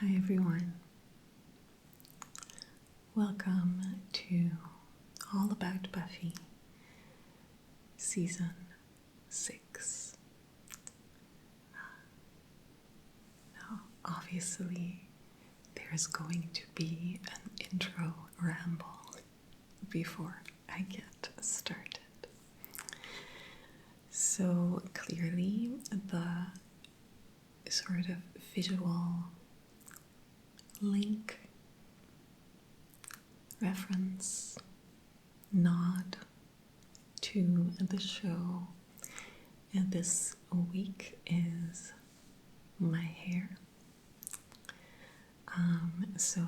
Hi everyone, welcome to All About Buffy, Season 6. Now, obviously, there's going to be an intro ramble before I get started. So clearly, the sort of visual link, reference, nod to the show this week is my hair. So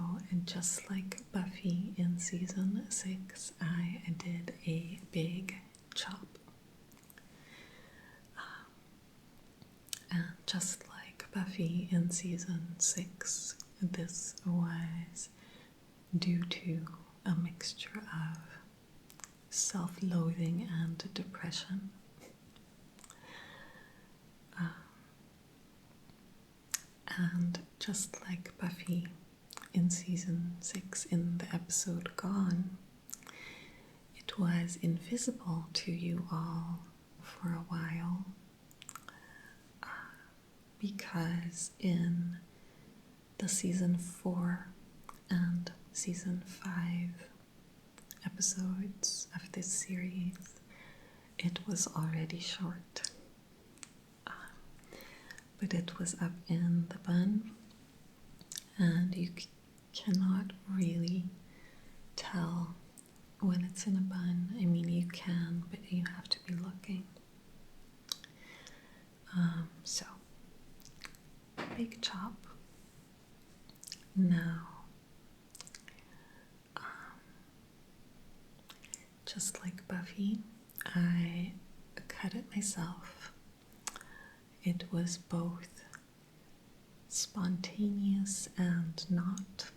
just like Buffy in season 6, I did a big chop. And just like Buffy in season 6, this was due to a mixture of self-loathing and depression. And just like Buffy in season 6 in the episode Gone, it was invisible to you all for a while because in the season 4 and season 5 episodes of this series, it was already short. But it was up in the bun, and you cannot really tell when it's in a bun. I mean, you can, but you have to be looking. So, big chop. Now, just like Buffy, I cut it myself. It was both spontaneous and not.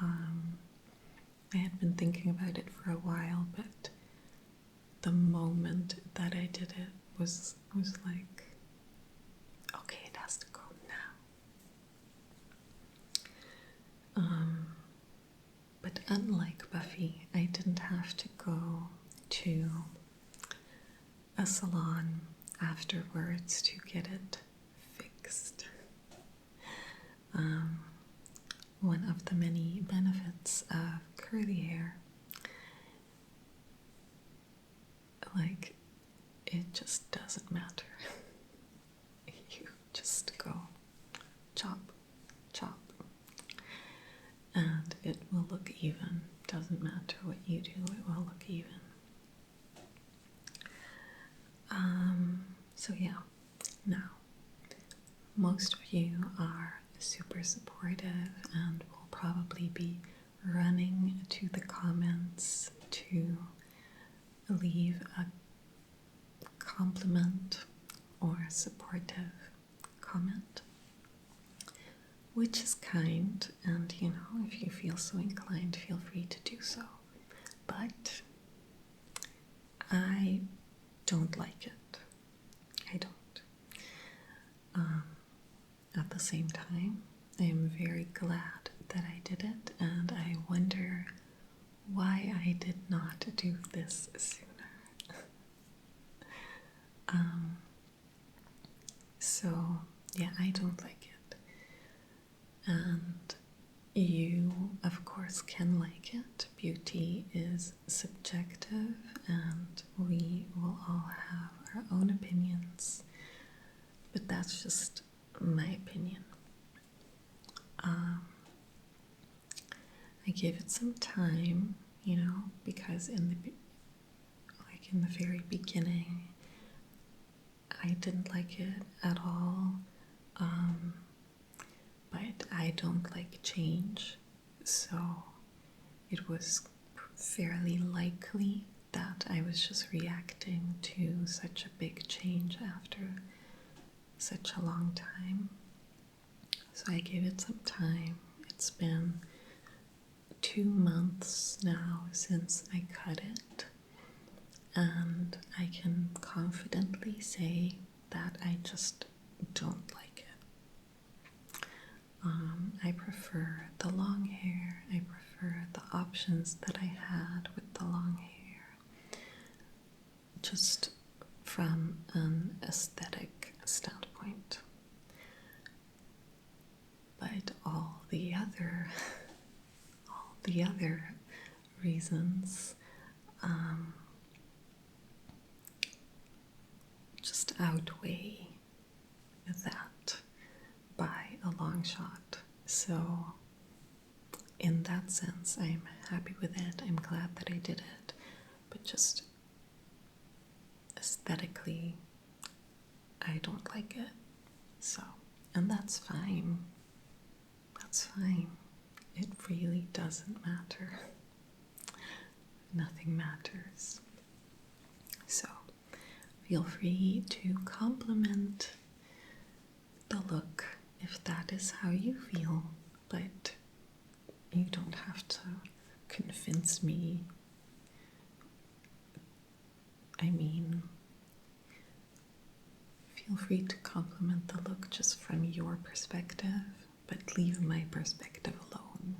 I had been thinking about it for a while, but the moment that I did it was like, okay, it has to go now. But unlike Buffy, I didn't have to go to a salon afterwards to get it fixed. One of the many benefits of curly hair, like, it just doesn't matter. You just go chop, chop, and it will look even. Doesn't matter what you do, it will look even. So yeah, now, most of you are super supportive and will probably be running to the comments to leave a compliment or a supportive comment, which is kind, and if you feel so inclined, feel free to do so. But I don't like it. I don't. At the same time, I am very glad that I did it, and I wonder why I did not do this sooner. So, yeah, I don't like it. And you, of course, can like it. Beauty is subjective, and we will all have our own opinions. But that's just my opinion. I gave it some time, because in the very beginning, I didn't like it at all. But I don't like change, so it was fairly likely that I was just reacting to such a big change after such a long time. So I gave it some time. It's been 2 months now since I cut it, and I can confidently say that I just don't like it. I prefer the long hair. I prefer the options that I had with the long hair. Just from an aesthetic standpoint. But all the other reasons just outweigh that by a long shot. So in that sense, I'm happy with it. I'm glad that I did it. But just aesthetically, I don't like it. So, and that's fine. That's fine. It really doesn't matter. Nothing matters. So, feel free to compliment the look if that is how you feel, but you don't have to convince me. I mean, feel free to compliment the look just from your perspective, but leave my perspective alone,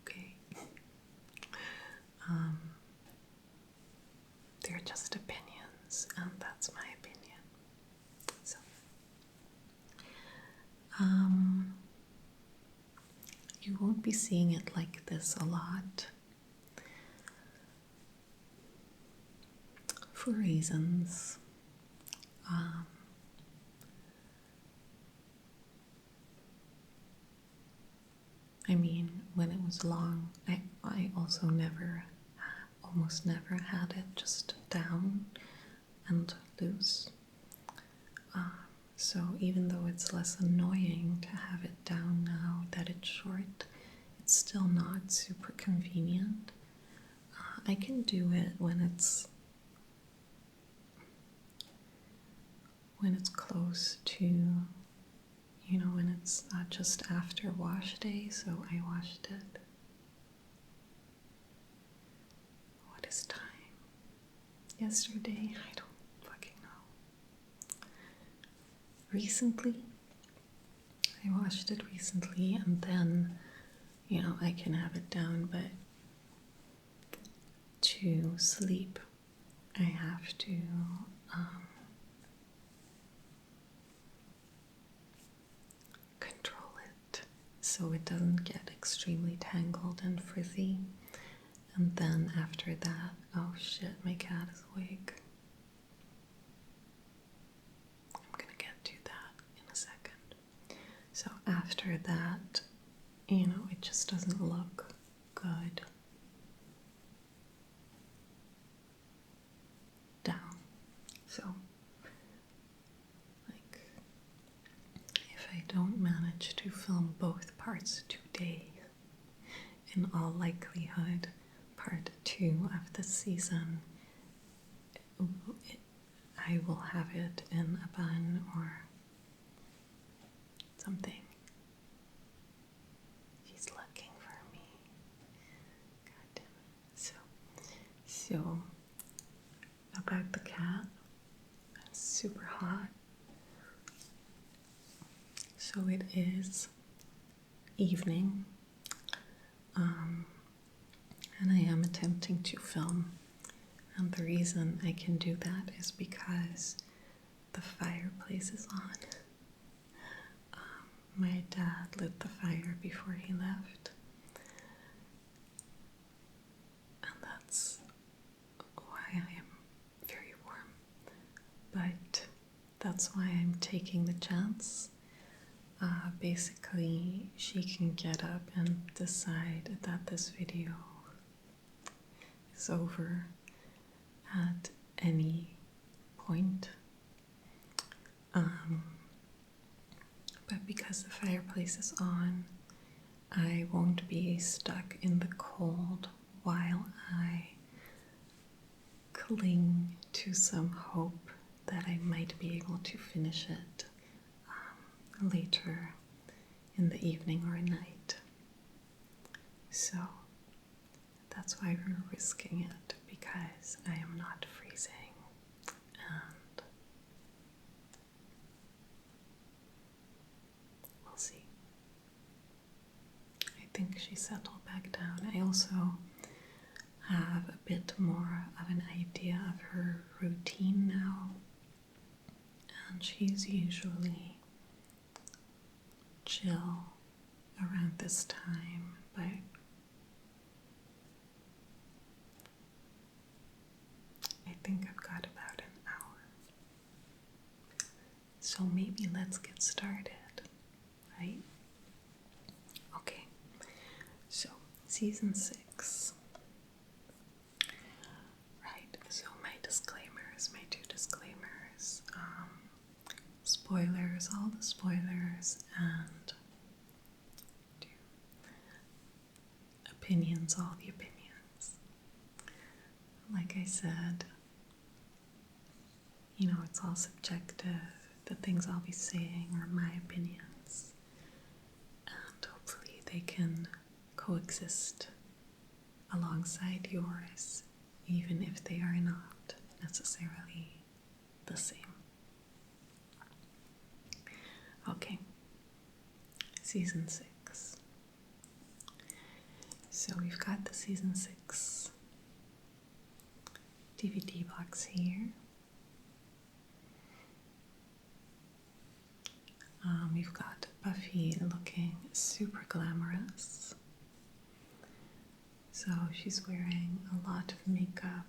okay? They're just opinions, and that's my opinion. So, you won't be seeing it like this a lot for reasons. I mean, when it was long, I also almost never had it just down and loose. So even though it's less annoying to have it down now that it's short, it's still not super convenient. I can do it when it's close to, when it's just after wash day, so I washed it. What is time? Yesterday? I don't fucking know. Recently? I washed it recently, and then, I can have it down, but to sleep, I have to control it so it doesn't get extremely tangled and frizzy. And then after that, oh shit, my cat is awake. I'm gonna get to that in a second. So after that, it just doesn't look good down. So, if I don't manage to film both parts today, in all likelihood, part 2 of the season, I will have it in a bun or something. She's looking for me. God damn it. So about the cat, it's super hot. So it is evening, and I am attempting to film. And the reason I can do that is because the fireplace is on. My dad lit the fire before he left. And that's why I am very warm. But that's why I'm taking the chance. Basically, she can get up and decide that this video is over at any point. But because the fireplace is on, I won't be stuck in the cold while I cling to some hope that I might be able to finish it later in the evening or night. So that's why we're risking it, because I am not freezing, and we'll see. think she settled back down. I also have a bit more of an idea of her routine now, and she's usually chill around this time, but I think I've got about an hour. So maybe let's get started, right? Okay, so season 6. Right, so my two disclaimers, spoilers, all the spoilers, and opinions, all the opinions. Like I said, it's all subjective. The things I'll be saying are my opinions, and hopefully they can coexist alongside yours, even if they are not necessarily the same. Okay, season 6. So we've got the season 6 DVD box here. We've got Buffy looking super glamorous. So she's wearing a lot of makeup,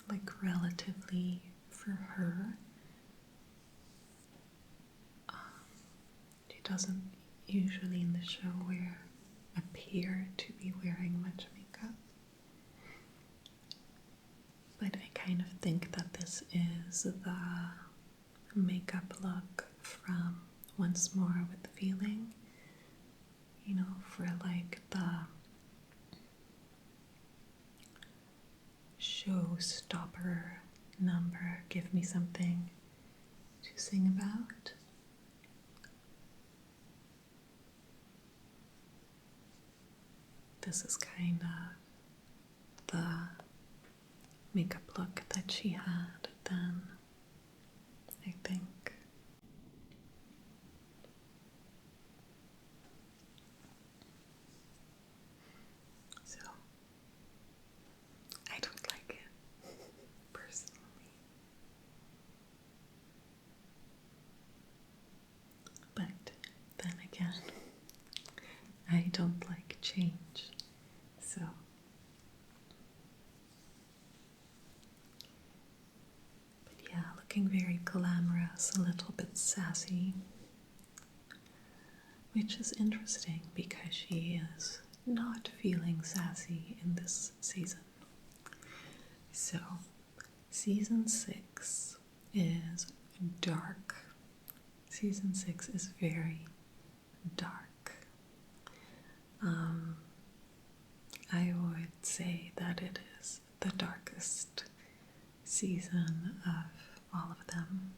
like relatively for her. She doesn't usually in the show appear to be wearing much makeup. But I kind of think that this is the makeup look from Once More with the Feeling, for like the showstopper number, Give Me Something to Sing About. This is kind of the makeup look that she had then, I think. So, I don't like it, personally. But then again, I don't like change, so but yeah, looking very glamorous, a little bit sassy, which is interesting because she is not feeling sassy in this season. So, season 6 is dark. Season 6 is very dark. I would say that it is the darkest season of all of them.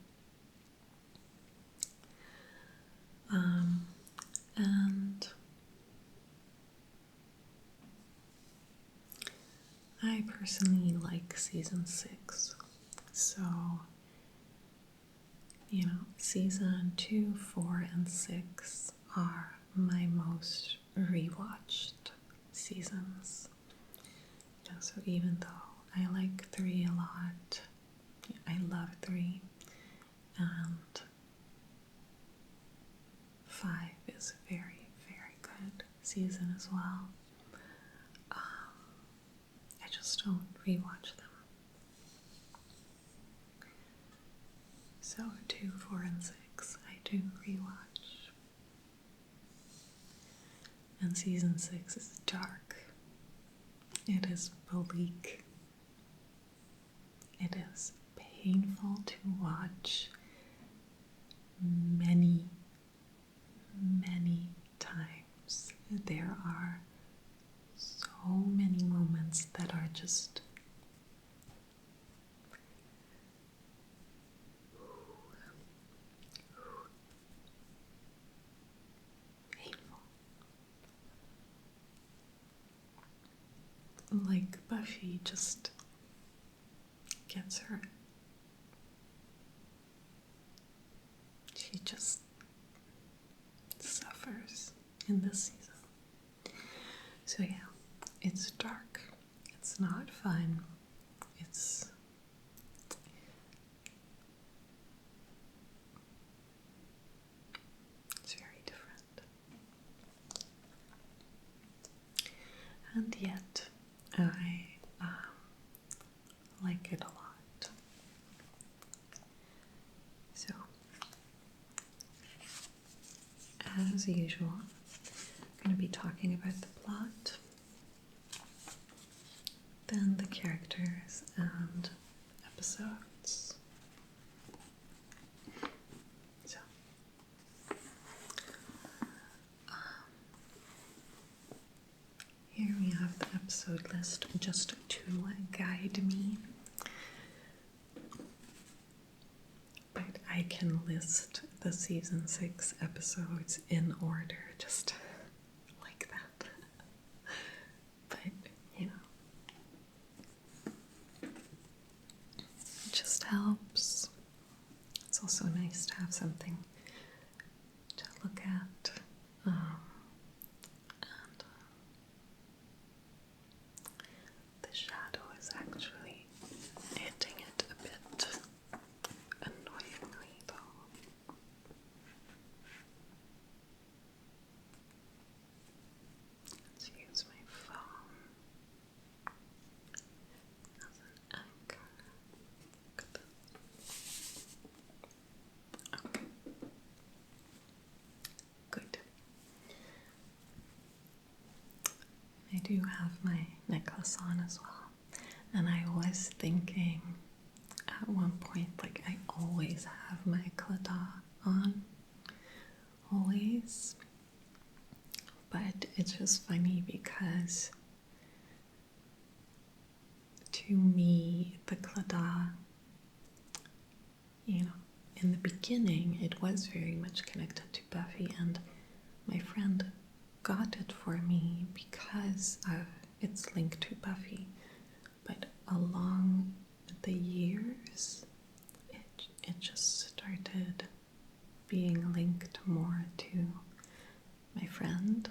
And I personally like season 6. So, season 2, 4, and 6 are my most rewatched seasons. So even though I like 3 a lot, I love 3, and 5 is a very, very good season as well. I just don't rewatch them. So 2, 4, and 6 I do rewatch. And season 6 is dark. It is bleak. It is painful to watch many, many times. There are so many moments that are just painful. Like Buffy just gets hurt. She just suffers in this season. So yeah, it's dark. It's not fun. It's very different. And yet, I like it a lot. So, as usual, I'm going to be talking about the plot, then the characters and episodes. So, here we have the episode list just to guide me. But I can list the season 6 episodes in order, just like that. But, you know, it just helps. It's also nice to have something to look at. And the shadow is actually hitting it a bit annoyingly, though. Let's use my phone as an anchor. Look at this. Okay. Good. I do have my necklace on as well. And I was thinking at one point, like, I always have my claddagh on. Always. But it's just funny because to me, the claddagh, you know, in the beginning, it was very much connected to Buffy, and my friend got it for me because it's linked to Buffy. But along the years, it just started being linked more to my friend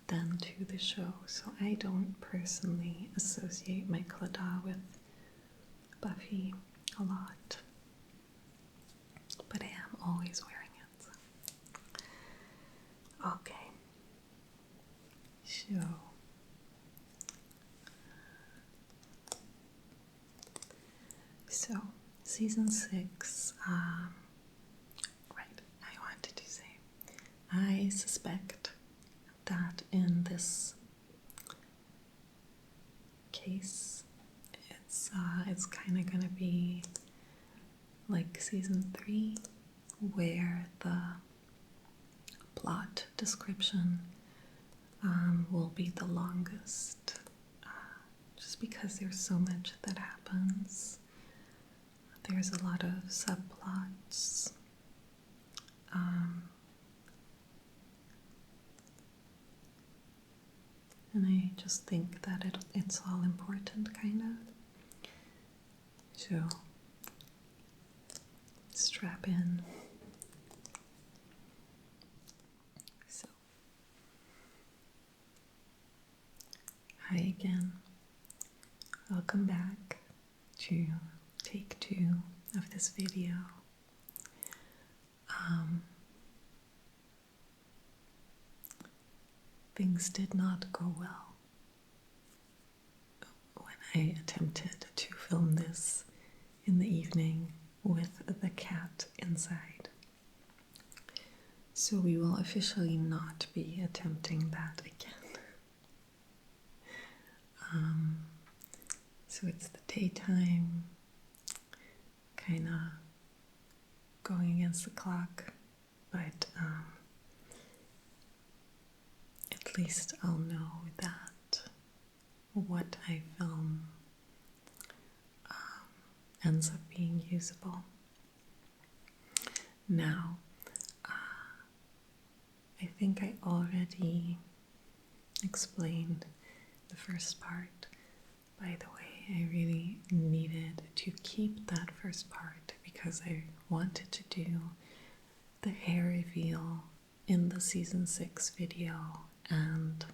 than to the show. So I don't personally associate my claddagh with Buffy a lot, but I am always wearing it. Okay, so season 6, right, I wanted to say, I suspect that in this case, it's kind of going to be like season 3, where the plot description will be the longest, just because there's so much that happens. There's a lot of subplots. And I just think that it's all important, kind of. So, strap in. So, hi again. Welcome back to take 2 of this video. Things did not go well when I attempted to film this in the evening with the cat inside. So we will officially not be attempting that again. So it's the daytime, kind of going against the clock, but at least I'll know that what I film ends up being usable. Now, I think I already explained the first part. By the way, I really needed to keep that first part because I wanted to do the hair reveal in the season 6 video and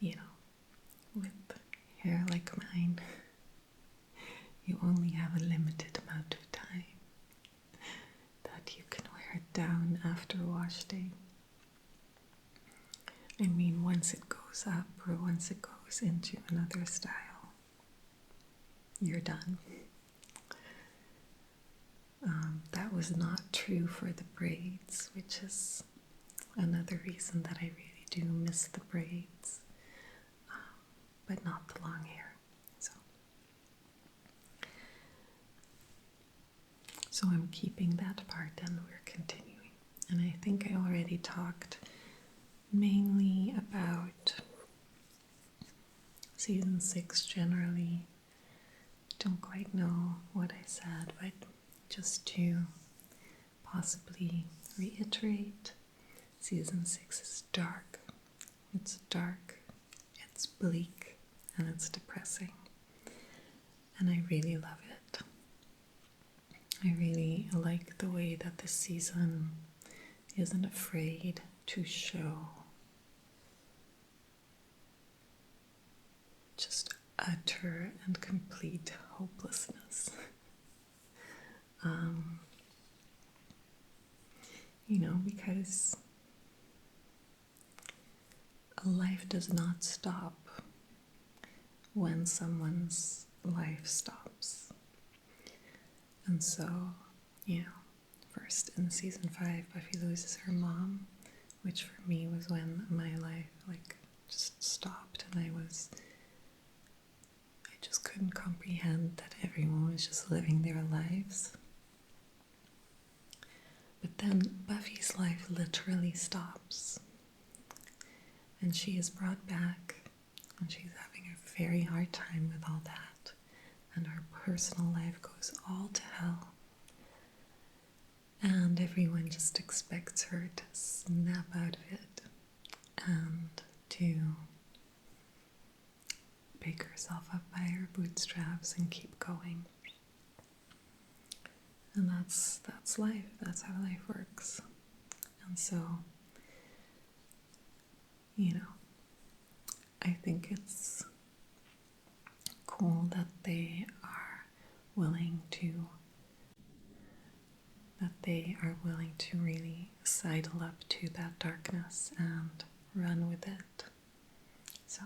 you know, with hair like mine, you only have a limited amount of time that you can wear it down after wash day. I mean, once it goes up or once it goes into another style, you're done. That was not true for the braids, which is another reason that I really do miss the braids, but not the long hair. So I'm keeping that part and we're continuing. And I think I already talked mainly about season 6 generally. Don't quite know what I said, but just to possibly reiterate, season 6 is dark. It's dark, it's bleak, and it's depressing. And I really love it. I really like the way that this season isn't afraid to show just utter and complete hopelessness. Because life does not stop when someone's life stops. And so, first in season 5, Buffy loses her mom, which for me was when my life just stopped, and I just couldn't comprehend that everyone was just living their lives. But then Buffy's life literally stops, and she is brought back, and she's having a very hard time with all that, and her personal life goes all to hell, and everyone just expects her to snap out of it and to pick herself up by her bootstraps and keep going. And that's life. That's how life works. And so, I think it's cool that they are willing to really sidle up to that darkness and run with it. So,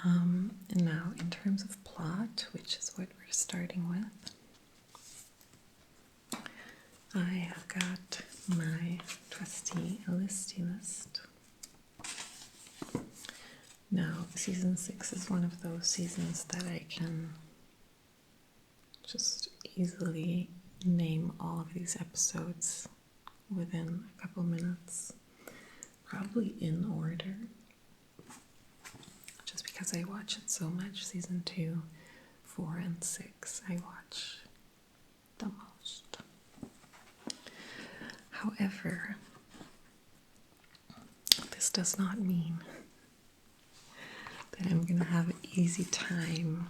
and now in terms of plot, which is what we're starting with, I have got my trusty listy list. Now, season 6 is one of those seasons that I can just easily name all of these episodes within a couple minutes, probably in order, just because I watch it so much. Season 2, 4, and 6 I watch the most. However, this does not mean that I'm going to have an easy time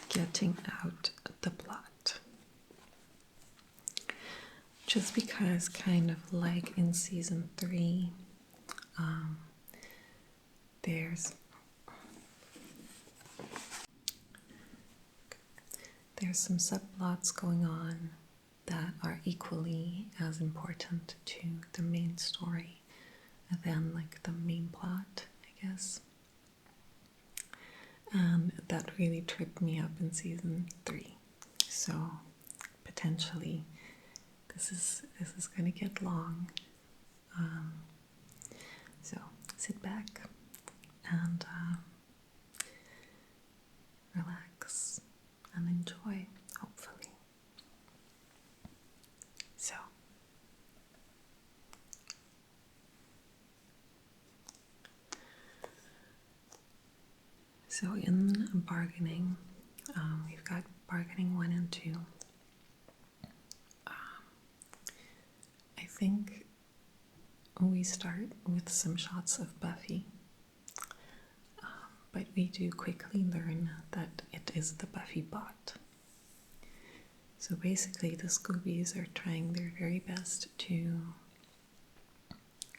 getting out the plot. Just because, kind of like in season 3, there's some subplots going on that are equally as important to the main story than the main plot, I guess. And that really tripped me up in season 3. So potentially this is going to get long. So sit back and relax and enjoy, hopefully. So in bargaining, we've got bargaining 1 and 2. I think we start with some shots of Buffy, but we do quickly learn that it is the Buffy bot. So basically the Scoobies are trying their very best to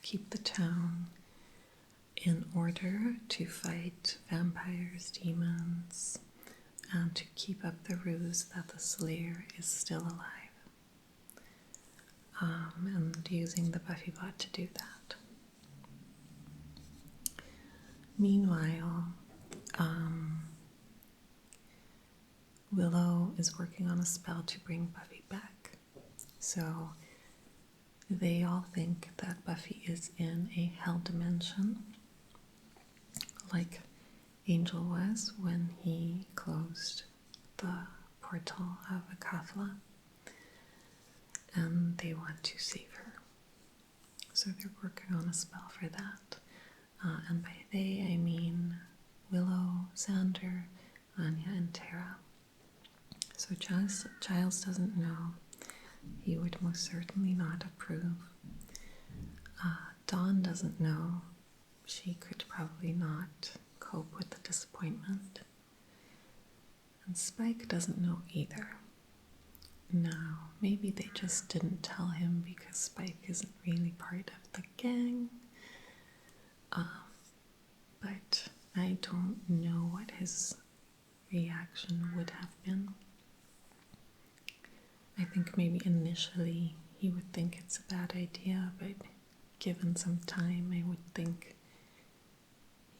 keep the town in order to fight vampires, demons, and to keep up the ruse that the Slayer is still alive. And using the Buffy bot to do that. Meanwhile, Willow is working on a spell to bring Buffy back. So they all think that Buffy is in a hell dimension, like Angel was when he closed the portal of Akathala, and they want to save her. So they're working on a spell for that. And by they, I mean Willow, Xander, Anya, and Tara. So Giles doesn't know. He would most certainly not approve. Dawn doesn't know. She could probably not cope with the disappointment. And Spike doesn't know either. Now, maybe they just didn't tell him because Spike isn't really part of the gang. But I don't know what his reaction would have been. I think maybe initially he would think it's a bad idea, but given some time, I would think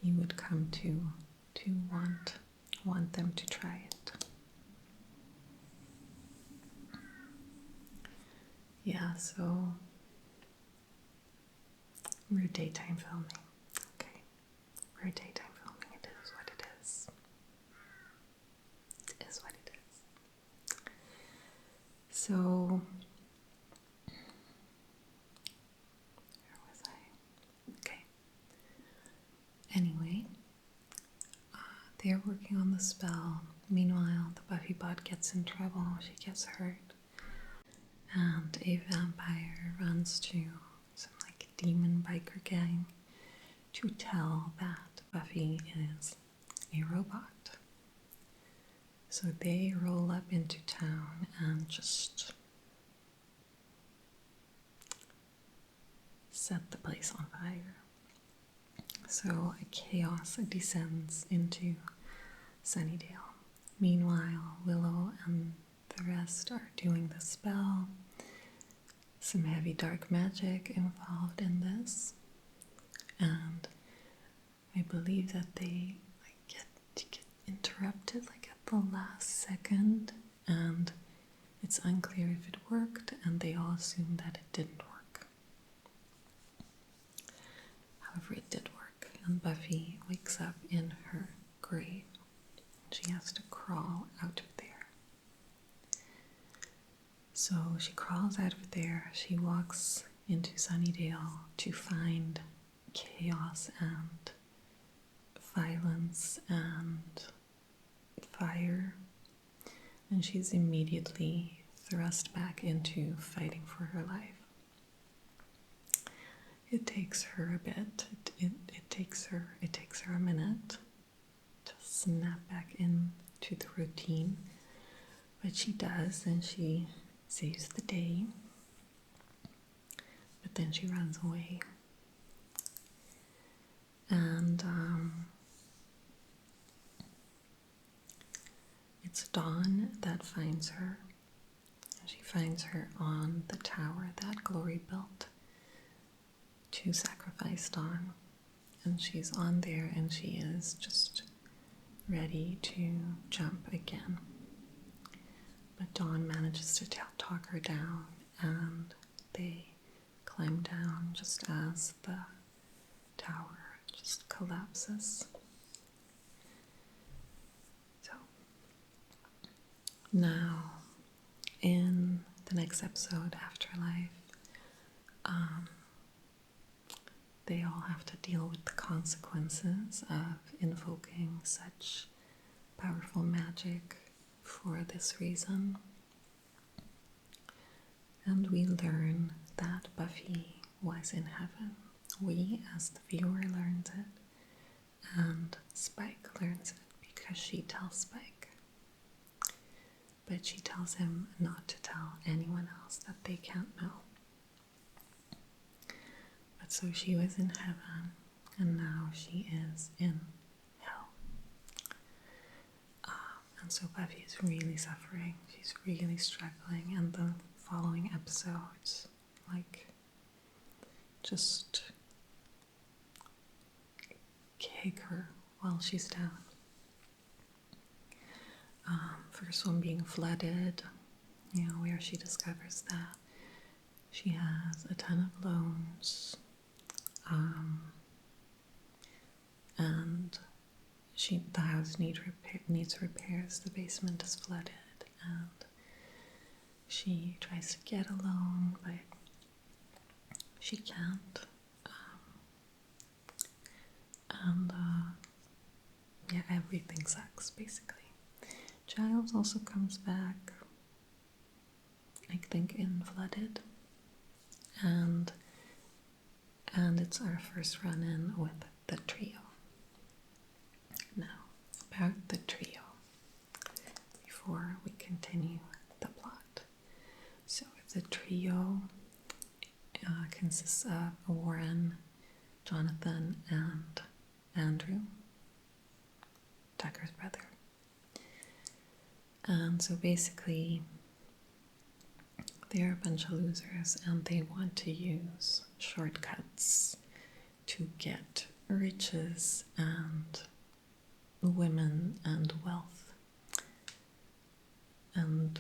he would come to want them to try it. Yeah, so we're daytime filming. Okay, we're daytime filming. It is what it is. It is what it is. So, where was I? Okay. Anyway, they're working on the spell. Meanwhile, the Buffy bot gets in trouble. She gets hurt. And a vampire runs to some demon biker gang to tell that Buffy is a robot. So they roll up into town and just set the place on fire. So a chaos descends into Sunnydale. Meanwhile, Willow and the rest are doing the spell. Some heavy dark magic involved in this. And I believe that they get interrupted at the last second, and it's unclear if it worked, and they all assume that it didn't work. However, it did work, and Buffy wakes up in her grave. She has to crawl out of there. So she crawls out of there. She walks into Sunnydale to find chaos and violence and fire. And she's immediately thrust back into fighting for her life. It takes her a bit. It takes her a minute to snap back into the routine. But she does, and she saves the day, but then she runs away. And it's Dawn that finds her. She finds her on the tower that Glory built to sacrifice Dawn. And she's on there, and she is just ready to jump again. But Dawn manages to talk her down, and they climb down just as the tower just collapses. So, now, in the next episode, Afterlife, they all have to deal with the consequences of invoking such powerful magic for this reason. And we learn that Buffy was in heaven. We, as the viewer, learns it, and Spike learns it because she tells Spike. But she tells him not to tell anyone else, that they can't know. But so she was in heaven, and now she is in hell. And so Buffy is really suffering. She's really struggling, and the following episodes, like, just kick her while she's down. First one being flooded, where she discovers that she has a ton of loans, and the house needs repairs. The basement is flooded, and she tries to get a loan, but she can't. Yeah, everything sucks basically. Giles also comes back, I think, in Flooded, and it's our first run-in with the trio. Now, about the trio, before we continue the plot. So, the trio consists of Warren, Jonathan, and Andrew, Tucker's brother. And so basically, they're a bunch of losers, and they want to use shortcuts to get riches and women and wealth and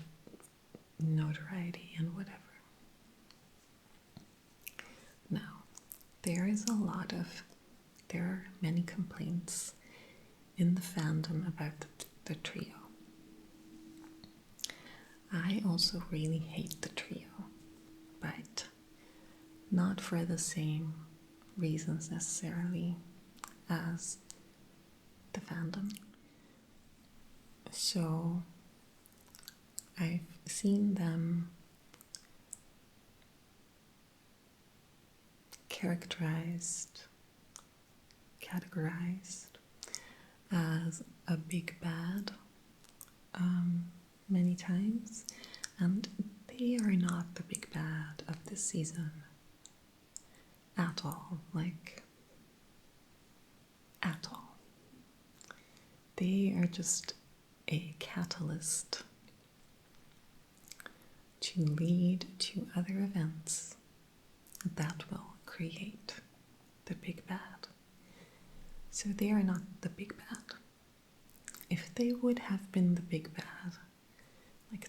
notoriety and whatever. Now, there are many complaints in the fandom about the trio. I also really hate the trio, but not for the same reasons necessarily as the fandom. So I've seen them categorized as a big bad many times, and they are not the big bad of this season at all, at all. They are just a catalyst to lead to other events that will create the big bad. So they are not the big bad. If they would have been the big bad,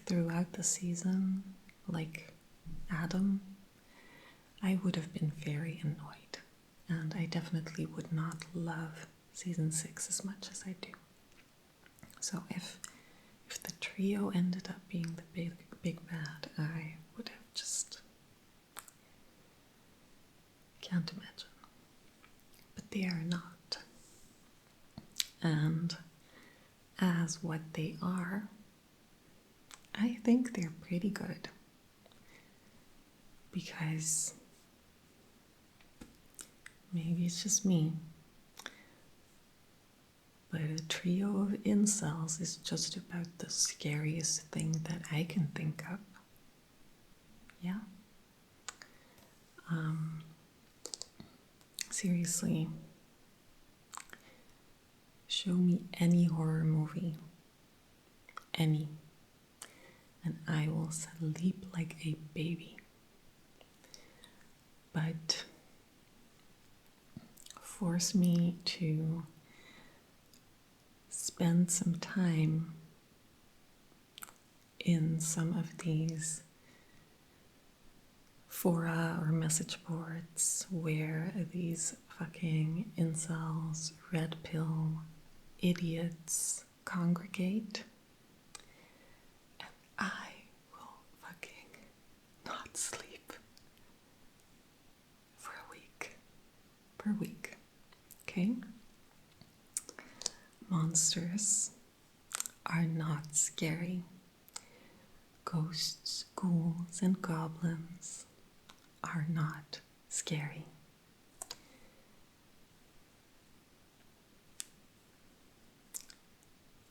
throughout the season, like Adam, I would have been very annoyed. And I definitely would not love season 6 as much as I do. So if the trio ended up being the big bad, I would have just can't imagine. But they are not. And as what they are, I think they're pretty good. Because maybe it's just me, but a trio of incels is just about the scariest thing that I can think of. Yeah? Seriously, show me any horror movie, any, and I will sleep like a baby. But force me to spend some time in some of these fora or message boards where these fucking incels, red pill idiots congregate, and I will fucking not sleep for a week. Per week. Okay? Monsters are not scary. Ghosts, ghouls, and goblins are not scary.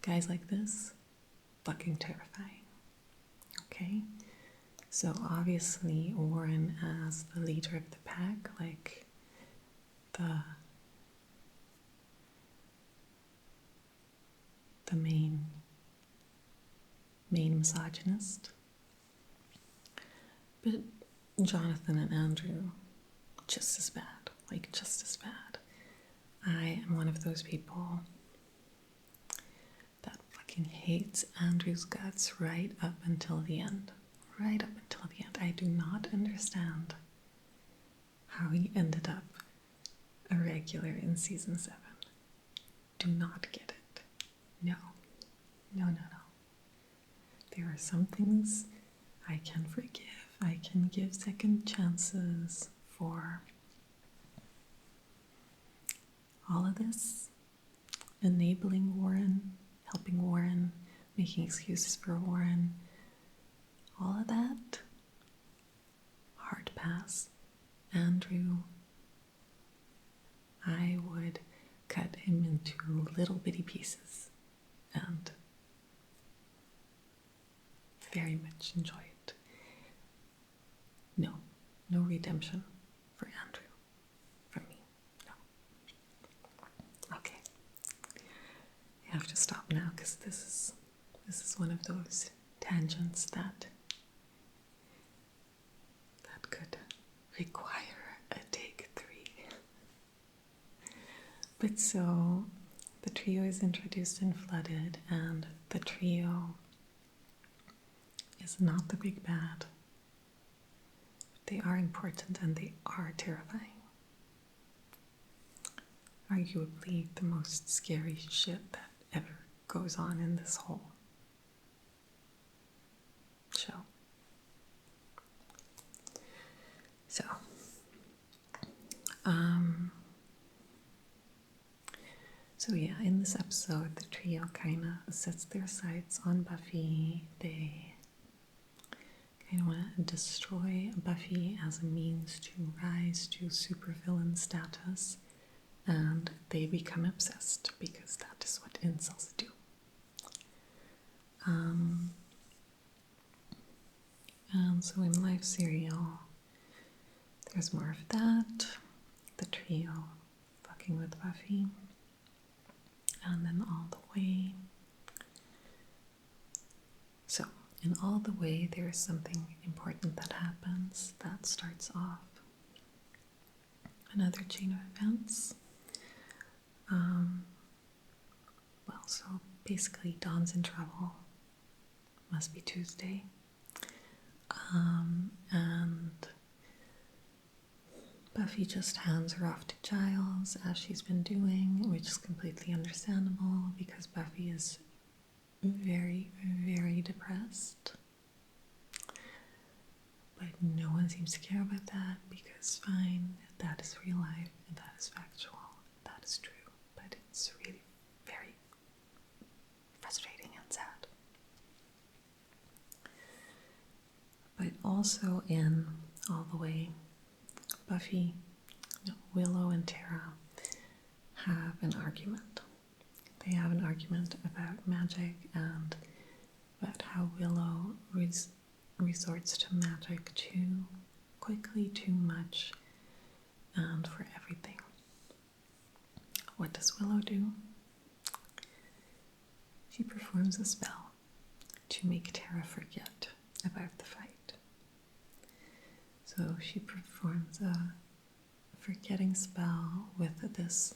Guys like this, fucking terrifying. Okay? So obviously Warren, as the leader of the pack, the main misogynist. But Jonathan and Andrew, just as bad. Like, just as bad. I am one of those people that fucking hates Andrew's guts right up until the end. Right up until the end. I do not understand how he ended up a regular in season 7. Do not get it. No. No, no, no. There are some things I can forgive. I can give second chances for. All of this, enabling Warren, helping Warren, making excuses for Warren, all of that, hard pass. Andrew, I would cut him into little bitty pieces and very much enjoy it. No redemption for Andrew. From me, no. Okay. I have to stop now because this is one of those tangents that could require a take 3. But so the trio is introduced in Flooded, and the trio is not the big bad. They are important and they are terrifying. Arguably the most scary shit that ever goes on in this whole show. So yeah, in this episode, the trio kind of sets their sights on Buffy. They kind of want to destroy Buffy as a means to rise to supervillain status, and they become obsessed because that is what incels do. And so in Life Serial, there's more of that. The trio fucking with Buffy. And then All the Way. So, in All the Way, there is something important that happens that starts off another chain of events. So basically, Dawn's in trouble. Must be Tuesday. And Buffy just hands her off to Giles, as she's been doing, which is completely understandable because Buffy is very, very depressed. But no one seems to care about that because, fine, that is real life and that is factual, that is true. But it's really very frustrating and sad. But also in All the Way, Buffy, Willow, and Tara have an argument. They have an argument about magic and about how Willow resorts to magic too quickly, too much, and for everything. What does Willow do? She performs a spell to make Tara forget about the fight. So she performs a forgetting spell with this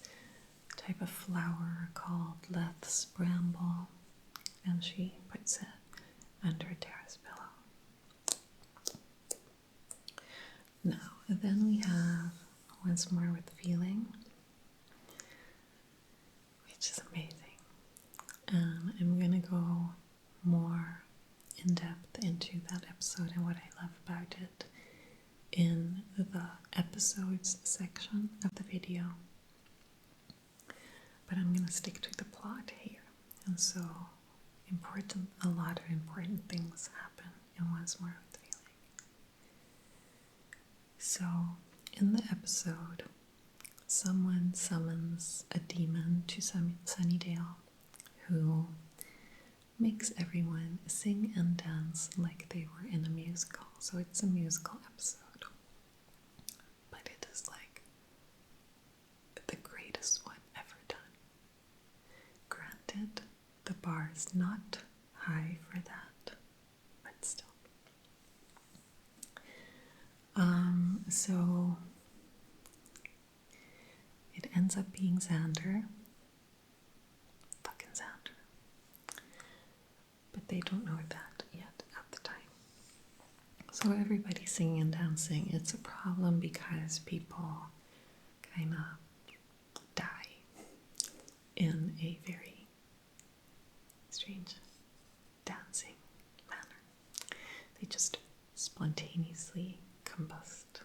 type of flower called Leth's Bramble, and she puts it under Tara's pillow. Now, then we have Once More with Feeling, which is amazing. I'm going to go more in depth into that episode and what I love about it in the episodes section of the video. But I'm going to stick to the plot here. And so a lot of important things happen in Once More with Feeling. So in the episode, someone summons a demon to Sunnydale who makes everyone sing and dance like they were in a musical. So it's a musical episode. But it is like bar is not high for that, but still. So it ends up being Xander. Fucking Xander. But they don't know that yet at the time. So everybody's singing and dancing. It's a problem because people kind of die in a very strange dancing manner. They just spontaneously combust.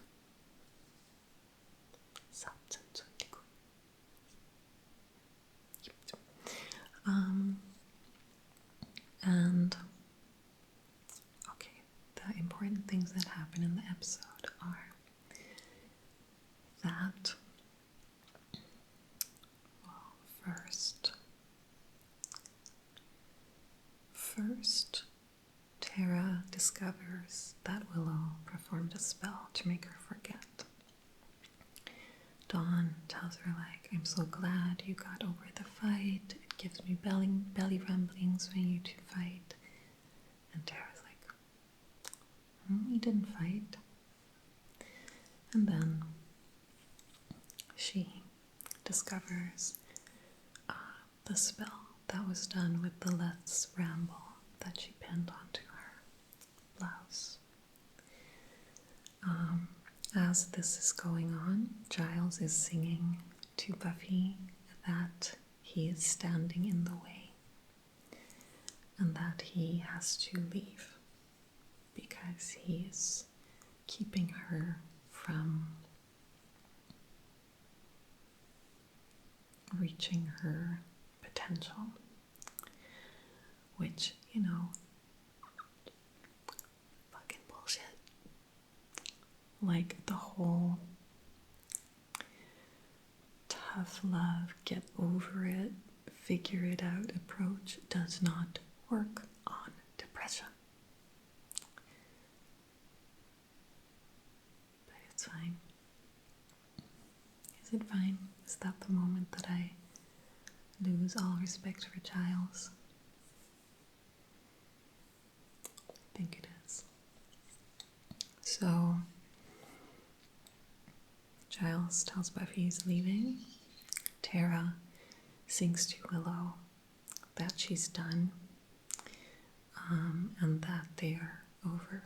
And okay, the important things that happen in the episode are that, well, first, Tara discovers that Willow performed a spell to make her forget. Dawn tells her, like, I'm so glad you got over the fight. It gives me belly rumblings when you two fight. And Tara's like, we didn't fight. And then she discovers the spell that was done with the Let's Ramble that she pinned onto her blouse. As this is going on, Giles is singing to Buffy that he is standing in the way and that he has to leave because he is keeping her from reaching her potential, which, you know, fucking bullshit. Like the whole tough love, get over it, figure it out approach does not work on depression. But it's fine. Is it fine? Is that the moment that I lose all respect for Giles? I think it is. So Giles tells Buffy he's leaving. Tara sings to Willow that she's done, and that they are over.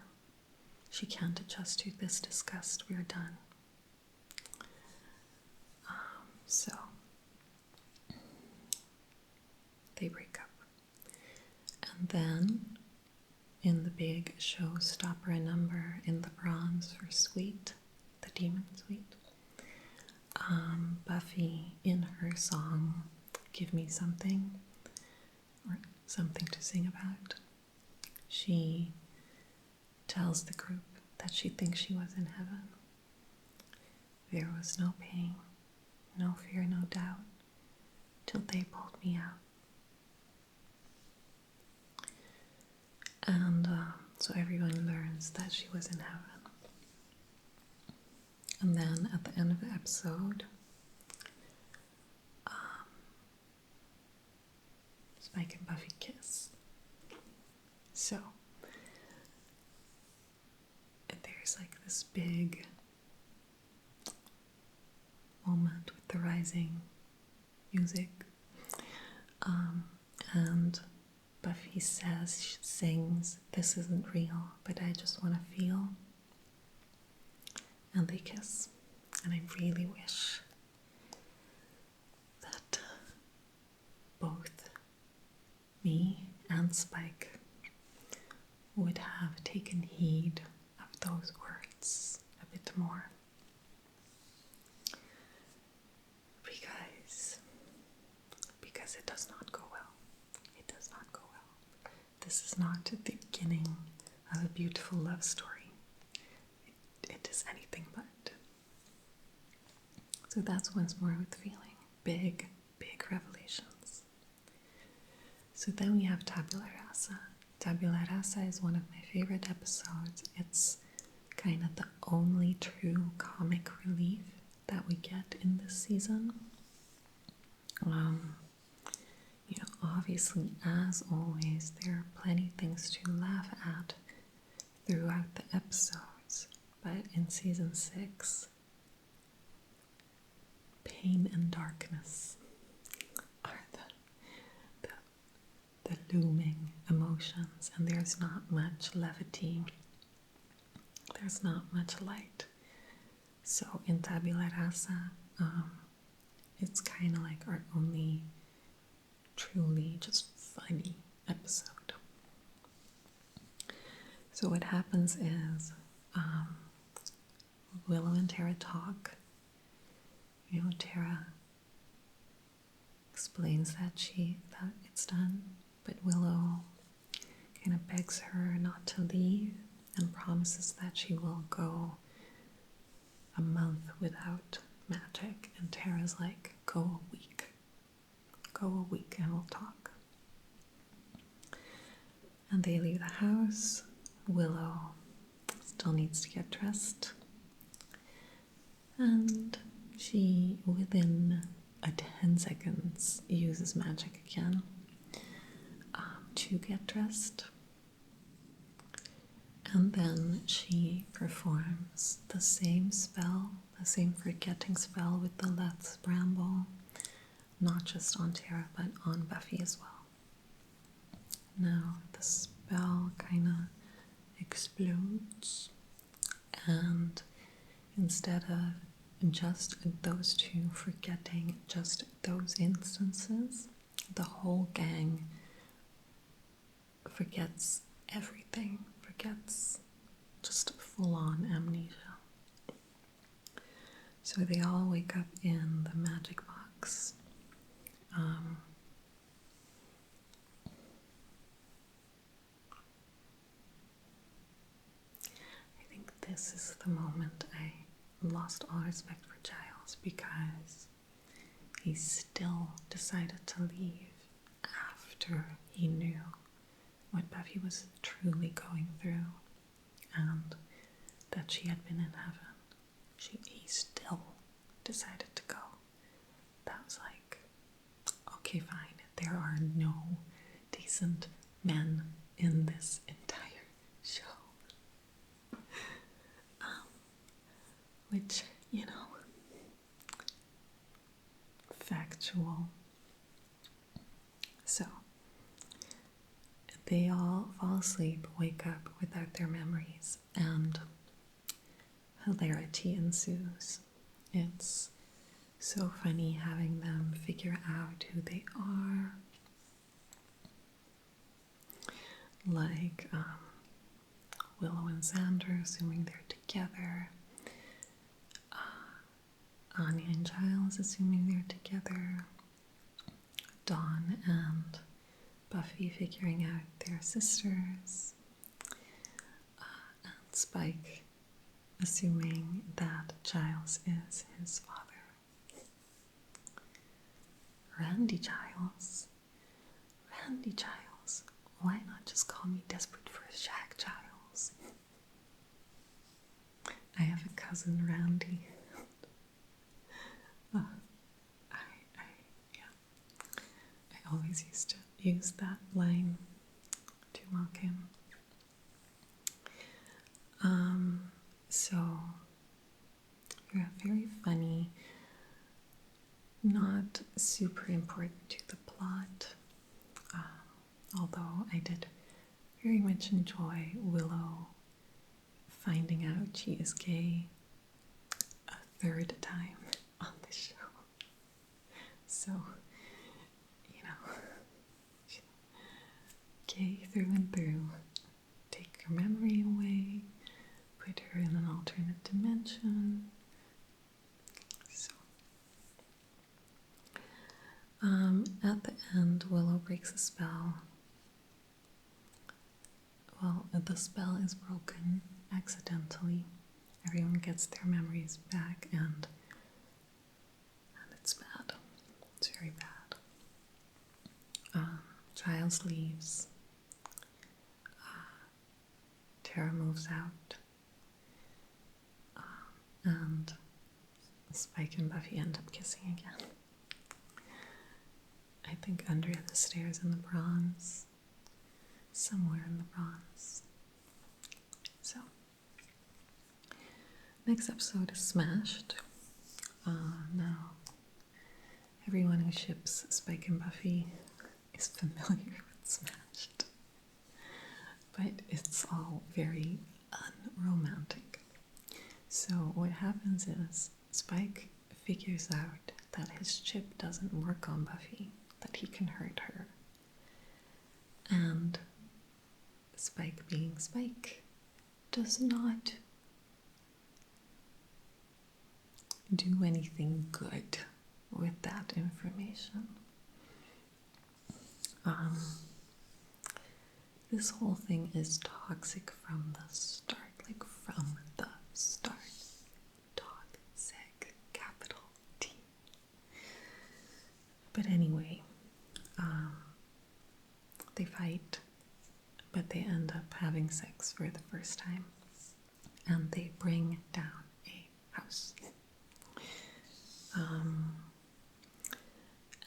She can't adjust to this disgust. We're done. So they break up. And then in the big showstopper number in the bronze for Sweet, the demon Sweet, Buffy, in her song Give Me Something, or Something to Sing About, she tells the group that she thinks she was in heaven. There was no pain, no fear, no doubt, till they pulled me out. And so everyone learns that she was in heaven. And then at the end of the episode, Spike and Buffy kiss. So there's like this big moment with the rising music, and Buffy sings, "This isn't real, but I just want to feel," and they kiss. And I really wish that both me and Spike would have taken heed of those words a bit more, because it does not go well. It does not go well. This is not the beginning of a beautiful love story. It is anything but. So that's once more with feeling. Big, big revelations. So then we have Tabula Rasa. Tabula Rasa is one of my favorite episodes. It's kind of the only true comic relief that we get in this season. obviously, as always, there are plenty of things to laugh at throughout the episodes, but in season 6, pain and darkness are the looming emotions, and there's not much levity, there's not much light. So in Tabula Rasa, it's kind of like our only truly just funny episode. So what happens is Willow and Tara talk. Tara explains that it's done, but Willow kind of begs her not to leave and promises that she will go a month without magic. And Tara's like, go a week and we'll talk. And they leave the house. Willow still needs to get dressed, and she, within a 10 seconds, uses magic again to get dressed. And then she performs the same spell, the same forgetting spell with the Let's Bramble, not just on Tara, but on Buffy as well. Now the spell kind of explodes, and instead of just those two forgetting just those instances, the whole gang forgets everything, forgets just full-on amnesia. So they all wake up in the magic box. I think this is the moment I lost all respect for Giles, because he still decided to leave after he knew what Buffy was truly going through and that she had been in heaven. He still decided to go. That was like, okay, fine. There are no decent men in this entire show. Which, factual. So, they all fall asleep, wake up without their memories, and hilarity ensues. It's so funny having them figure out who they are. Like Willow and Xander assuming they're together. Anya and Giles assuming they're together. Dawn and Buffy figuring out they're sisters. And Spike assuming that Giles is his father. Randy Giles. Why not just call me Desperate for a Shag Giles? I have a cousin, Randy. I always used to use that line to mock him. So, yeah, very funny, not super important to the plot, although I did very much enjoy Willow finding out she is gay a third time on the show. So, gay through and through. Take her memory away, put her in an alternate dimension. So, at the end, Willow breaks a spell. Well, the spell is broken accidentally. Everyone gets their memories back, and it's bad. It's very bad. Giles leaves. Tara moves out, and Spike and Buffy end up kissing again. I think under the stairs in the bronze. Somewhere in the bronze. So, next episode is Smashed. Now, everyone who ships Spike and Buffy is familiar with Smashed. But it's all very unromantic. So what happens is Spike figures out that his chip doesn't work on Buffy, that he can hurt her. And Spike, being Spike, does not do anything good with that information. This whole thing is toxic from the start, like from the start. Toxic, capital T. But anyway, they fight, but they end up having sex for the first time, and they bring down a house.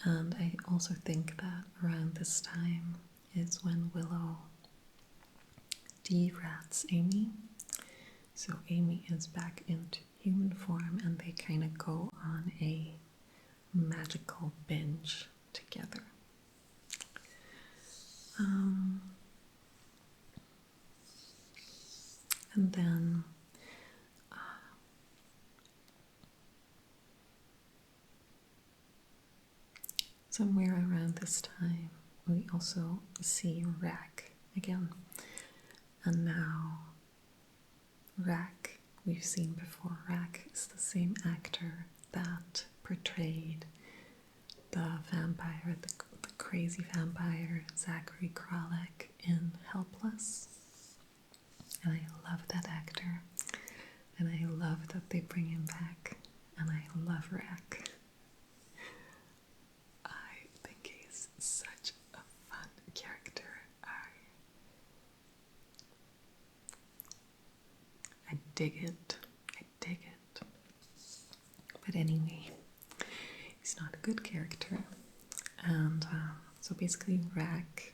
And I also think that around this time is when Willow de-rats Amy. So Amy is back into human form, and they kind of go on a magical binge together. And then somewhere around this time, we also see Rack again. And now, Rack, we've seen before, Rack is the same actor that portrayed the vampire, the crazy vampire, Zachary Kralik in Helpless. And I love that actor. And I love that they bring him back. And I love Rack. I think he's such a fun character. I dig it. I dig it. But anyway, he's not a good character. And so basically, Rack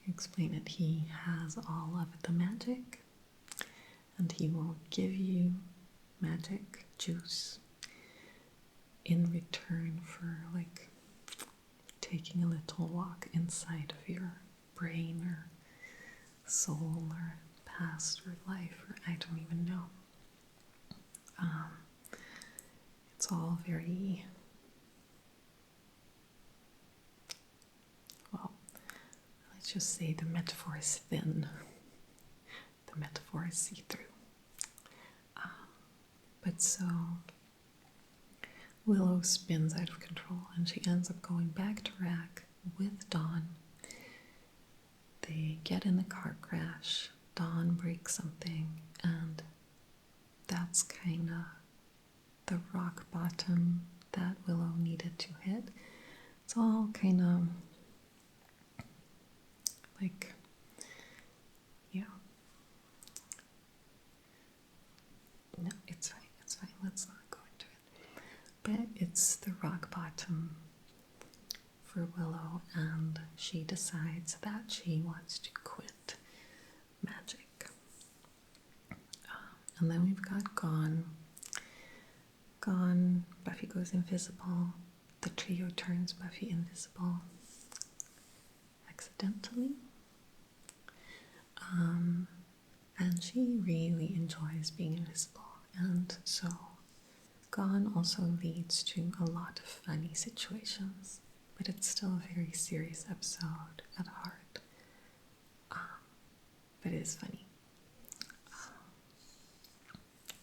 explain it. He has all of the magic, and he will give you magic juice in return for like taking a little walk inside of your brain or soul or past or life, or I don't even know. It's all very, well, let's just say the metaphor is thin. The metaphor is see-through. But so Willow spins out of control, and she ends up going back to Rack with Dawn. They get in a car crash. Dawn breaks something, and that's kind of the rock bottom that Willow needed to hit. It's all kind of like, yeah. No, it's fine, it's fine. Let's not go into it. But it's the rock bottom for Willow, and she decides that she wants to quit magic. And then we've got Gone. Buffy goes invisible. The trio turns Buffy invisible accidentally. And she really enjoys being invisible. And so Gone also leads to a lot of funny situations, but it's still a very serious episode at heart. But it is funny.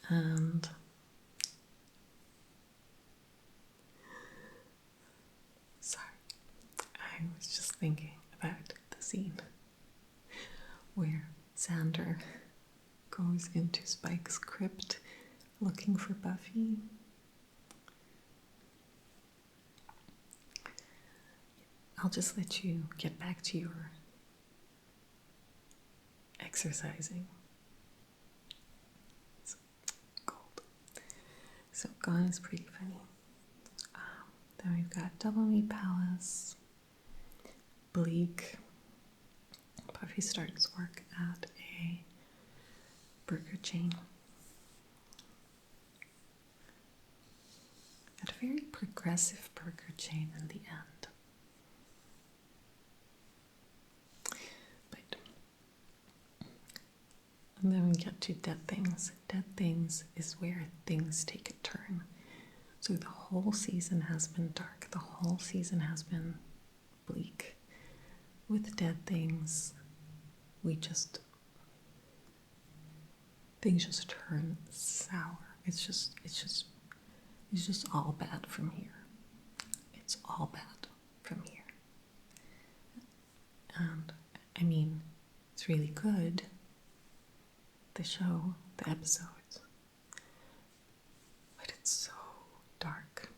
And sorry, I was just thinking about the scene where Xander goes into Spike's crypt looking for Buffy. I'll just let you get back to your exercising. It's cold. So Gone is pretty funny. Then we've got Double Meat Palace, Bleak. Buffy starts work at a burger chain. At a very progressive burger chain in the end. But and then we get to Dead Things. Dead Things is where things take a turn. So the whole season has been dark. The whole season has been bleak. With Dead Things, things just turn sour. It's just all bad from here. It's all bad from here. And I mean, it's really good, the show, the episodes, but it's so dark.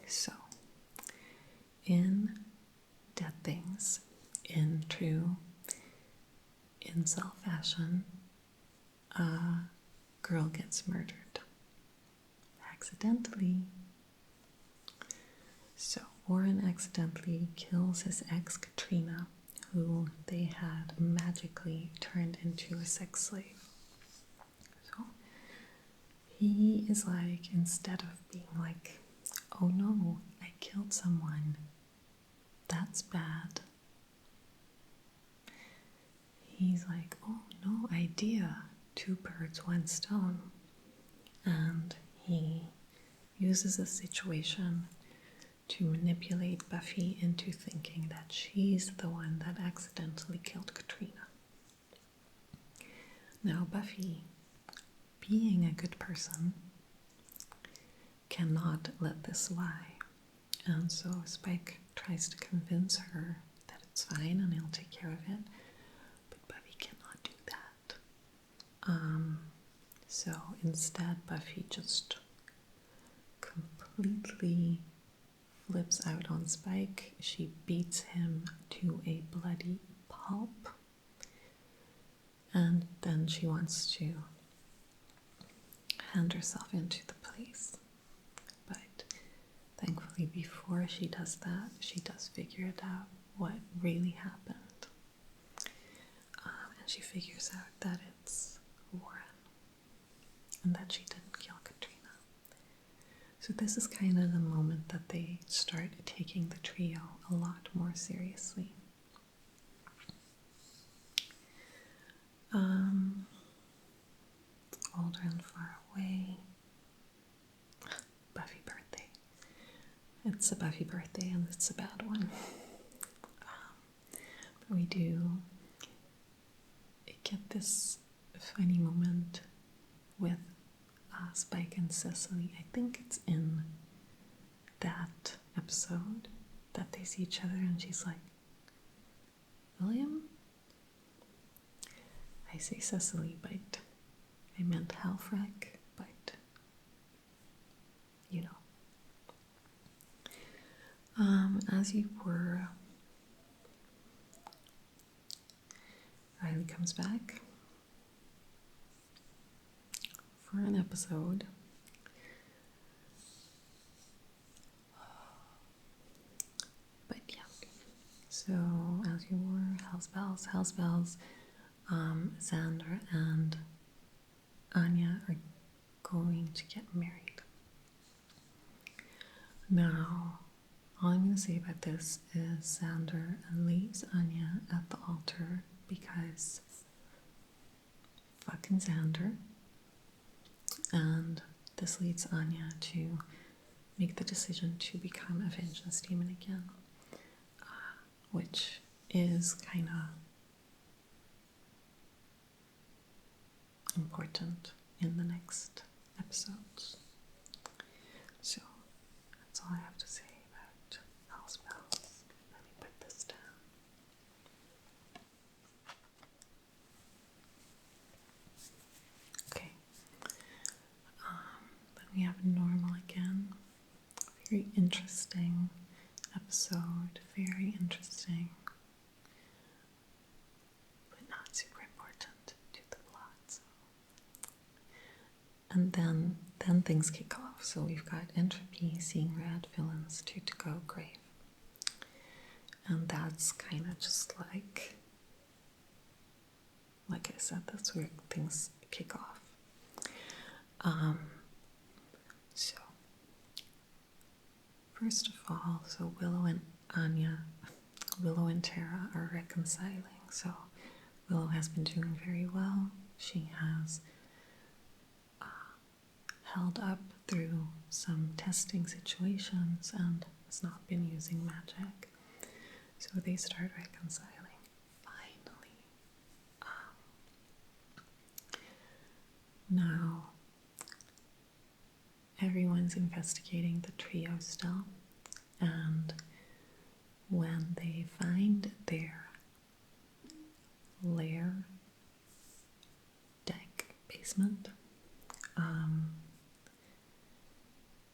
So, in Dead Things, in true incel fashion, a girl gets murdered. Accidentally. So, Warren accidentally kills his ex, Katrina, who they had magically turned into a sex slave. So, he is like, instead of being like, oh no, I killed someone, that's bad, he's like, oh no, idea, 2 birds, 1 stone. And he uses a situation to manipulate Buffy into thinking that she's the one that accidentally killed Katrina. Now, Buffy, being a good person, cannot let this lie. And so Spike tries to convince her that it's fine and he'll take care of it. But Buffy cannot do that. So instead, Buffy just completely flips out on Spike. She beats him to a bloody pulp. And then she wants to hand herself into the police. But thankfully, before she does that, she does figure it out what really happened. And she figures out that it's Warren and that she didn't kill Katrina. So this is kind of the moment that they start taking the trio a lot more seriously. Older and Far Away. Buffy birthday. It's a Buffy birthday and it's a bad one. But we do get this funny moment with Spike and Cecily. I think it's in that episode that they see each other and she's like, William? I say Cecily, but I meant Halfrek, but you know. As you were, Riley comes back for an episode. But yeah, so as you were, House Bells, Xander and Anya are going to get married. Now, all I'm going to say about this is Xander leaves Anya at the altar because fucking Xander. And this leads Anya to make the decision to become a vengeance demon again, which is kind of important in the next episodes. So that's all I have to say about House Bells. Let me put this down. Okay. Then we have Normal again. Very interesting episode. Very interesting. But not super important to the plot. So. And then then things kick off. So we've got entropy, seeing red, villains, two to go, grave. And that's kind of just like I said, that's where things kick off. So first of all, so Willow and Tara are reconciling. So Willow has been doing very well. She has held up through some testing situations and has not been using magic. So they start reconciling. Finally. Now, everyone's investigating the trio still, and when they find their lair, deck, basement,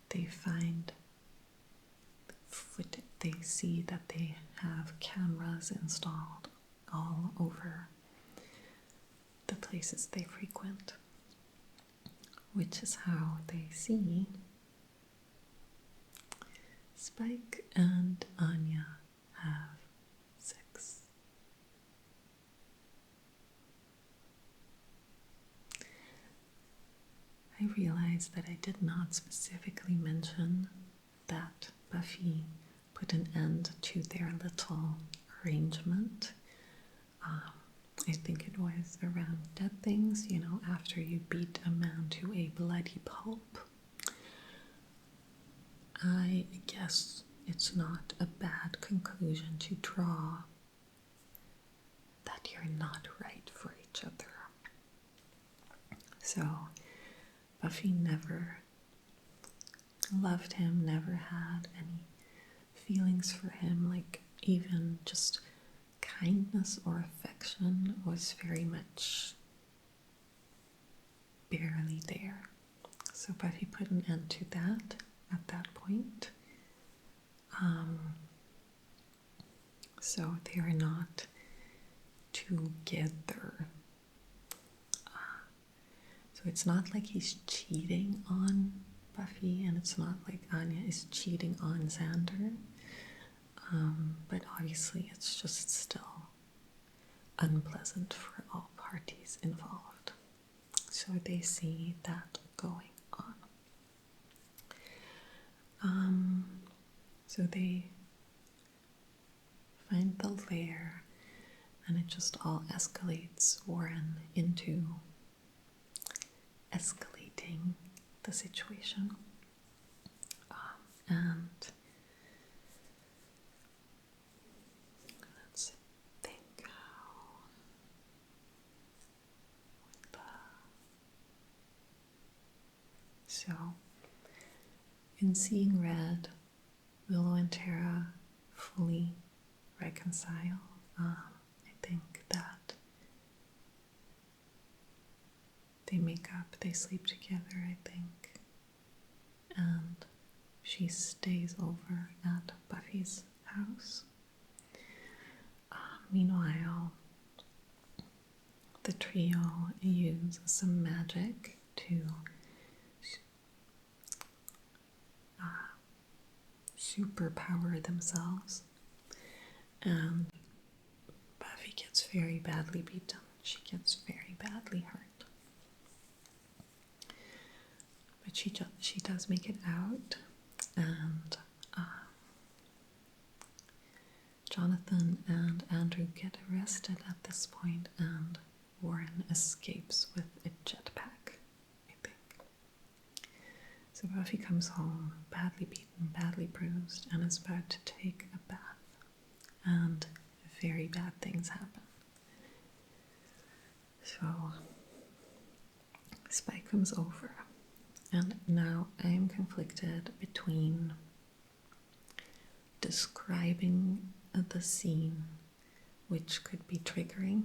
they find they see that they have cameras installed all over the places they frequent, which is how they see Spike and Anya have sex. I realized that I did not specifically mention that Buffy put an end to their little arrangement. I think it was around dead things, you know, after you beat a man to a bloody pulp. I guess it's not a bad conclusion to draw that you're not right for each other. So Buffy never loved him, never had any feelings for him, like even just kindness or affection was very much barely there. So Buffy put an end to that at that point. So they are not together. So it's not like he's cheating on Buffy, and it's not like Anya is cheating on Xander. But obviously it's just still unpleasant for all parties involved. So they see that going on. So they find the lair, and it just all escalates Warren into escalating the situation. And let's think how so in seeing red, Willow and Tara fully reconcile. I think that they make up, they sleep together, I think, and she stays over at Buffy's house. Meanwhile, the trio use some magic to superpower themselves, and Buffy gets very badly beaten. She gets very badly hurt, but she does make it out, and Jonathan and Andrew get arrested at this point, and Warren escapes with a jetpack, I think. So Buffy comes home, badly beaten, badly bruised, and is about to take a bath. And very bad things happen. So Spike comes over, and now I am conflicted between describing the scene, which could be triggering,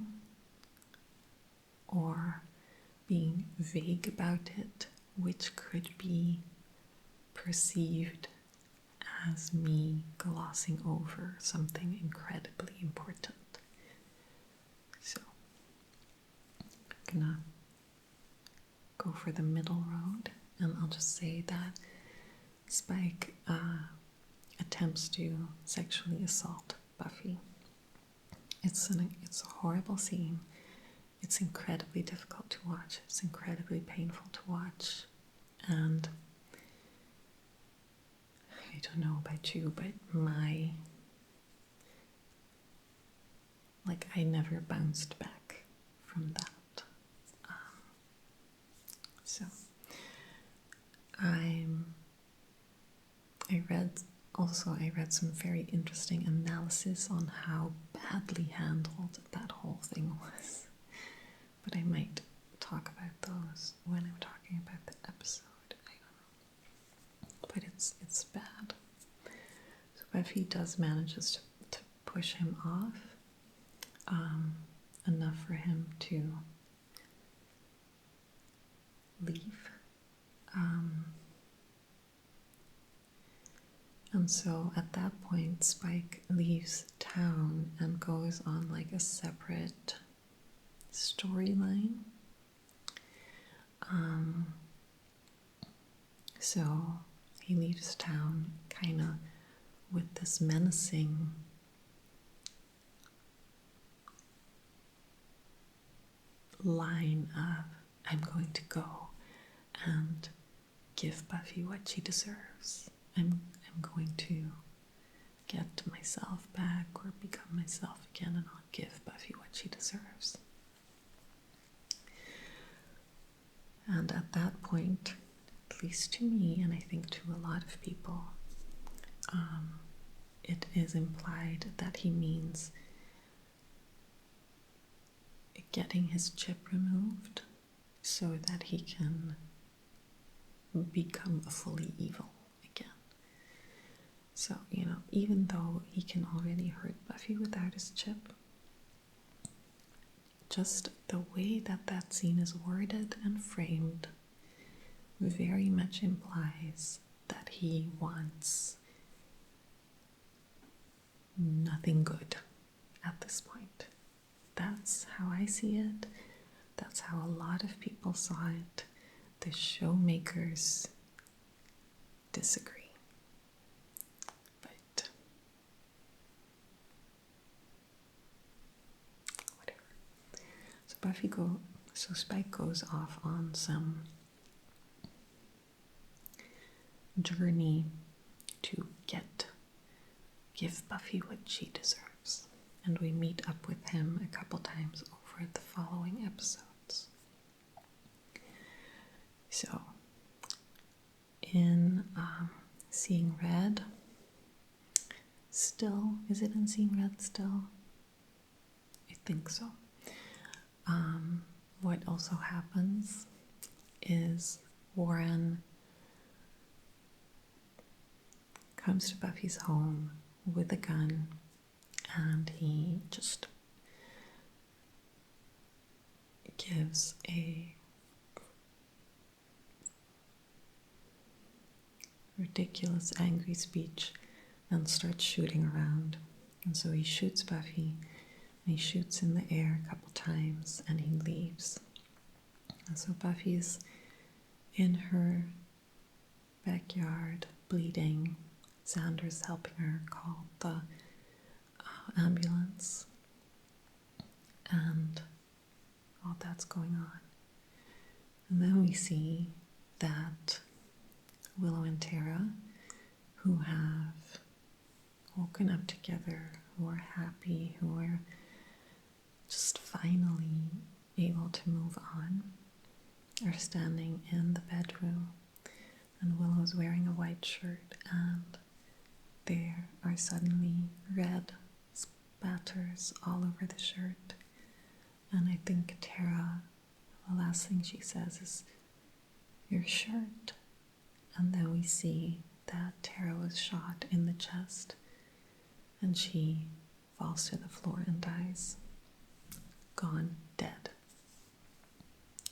or being vague about it, which could be perceived as me glossing over something incredibly important. So I'm gonna go for the middle road And I'll just say that Spike attempts to sexually assault Buffy. It's a horrible scene. It's incredibly difficult to watch. It's incredibly painful to watch. And I don't know about you, but I never bounced back from that. So I read some very interesting analysis on how badly handled that whole thing was. But I might talk about those when I'm talking about the episode. I don't know. But it's bad. So Buffy does manages to push him off enough for him to leave. And so at that point, Spike leaves town and goes on like a separate storyline. So he leaves town kind of with this menacing line of, I'm going to go and give Buffy what she deserves. I'm going to get myself back or become myself again, and I'll give Buffy what she deserves. And at that point, at least to me, and I think to a lot of people, it is implied that he means getting his chip removed so that he can become a fully evil again. So, even though he can already hurt Buffy without his chip, just the way that scene is worded and framed very much implies that he wants nothing good at this point. That's how I see it. That's how a lot of people saw it. The showmakers disagree. But whatever. So Spike goes off on some journey to give Buffy what she deserves. And we meet up with him a couple times over the following episodes. So, in Seeing Red, is it in Seeing Red still? I think so. What also happens is Warren comes to Buffy's home with a gun, and he just gives a ridiculous, angry speech and starts shooting around. And so he shoots Buffy, and he shoots in the air a couple times, and he leaves. And so Buffy's in her backyard, bleeding. Xander's helping her call the ambulance, and all that's going on. And then we see that Willow and Tara, who have woken up together, who are happy, who are just finally able to move on, are standing in the bedroom, and Willow's wearing a white shirt, and there are suddenly red spatters all over the shirt. And I think Tara, the last thing she says is, "Your shirt." And then we see that Tara was shot in the chest, and she falls to the floor and dies. Gone, dead.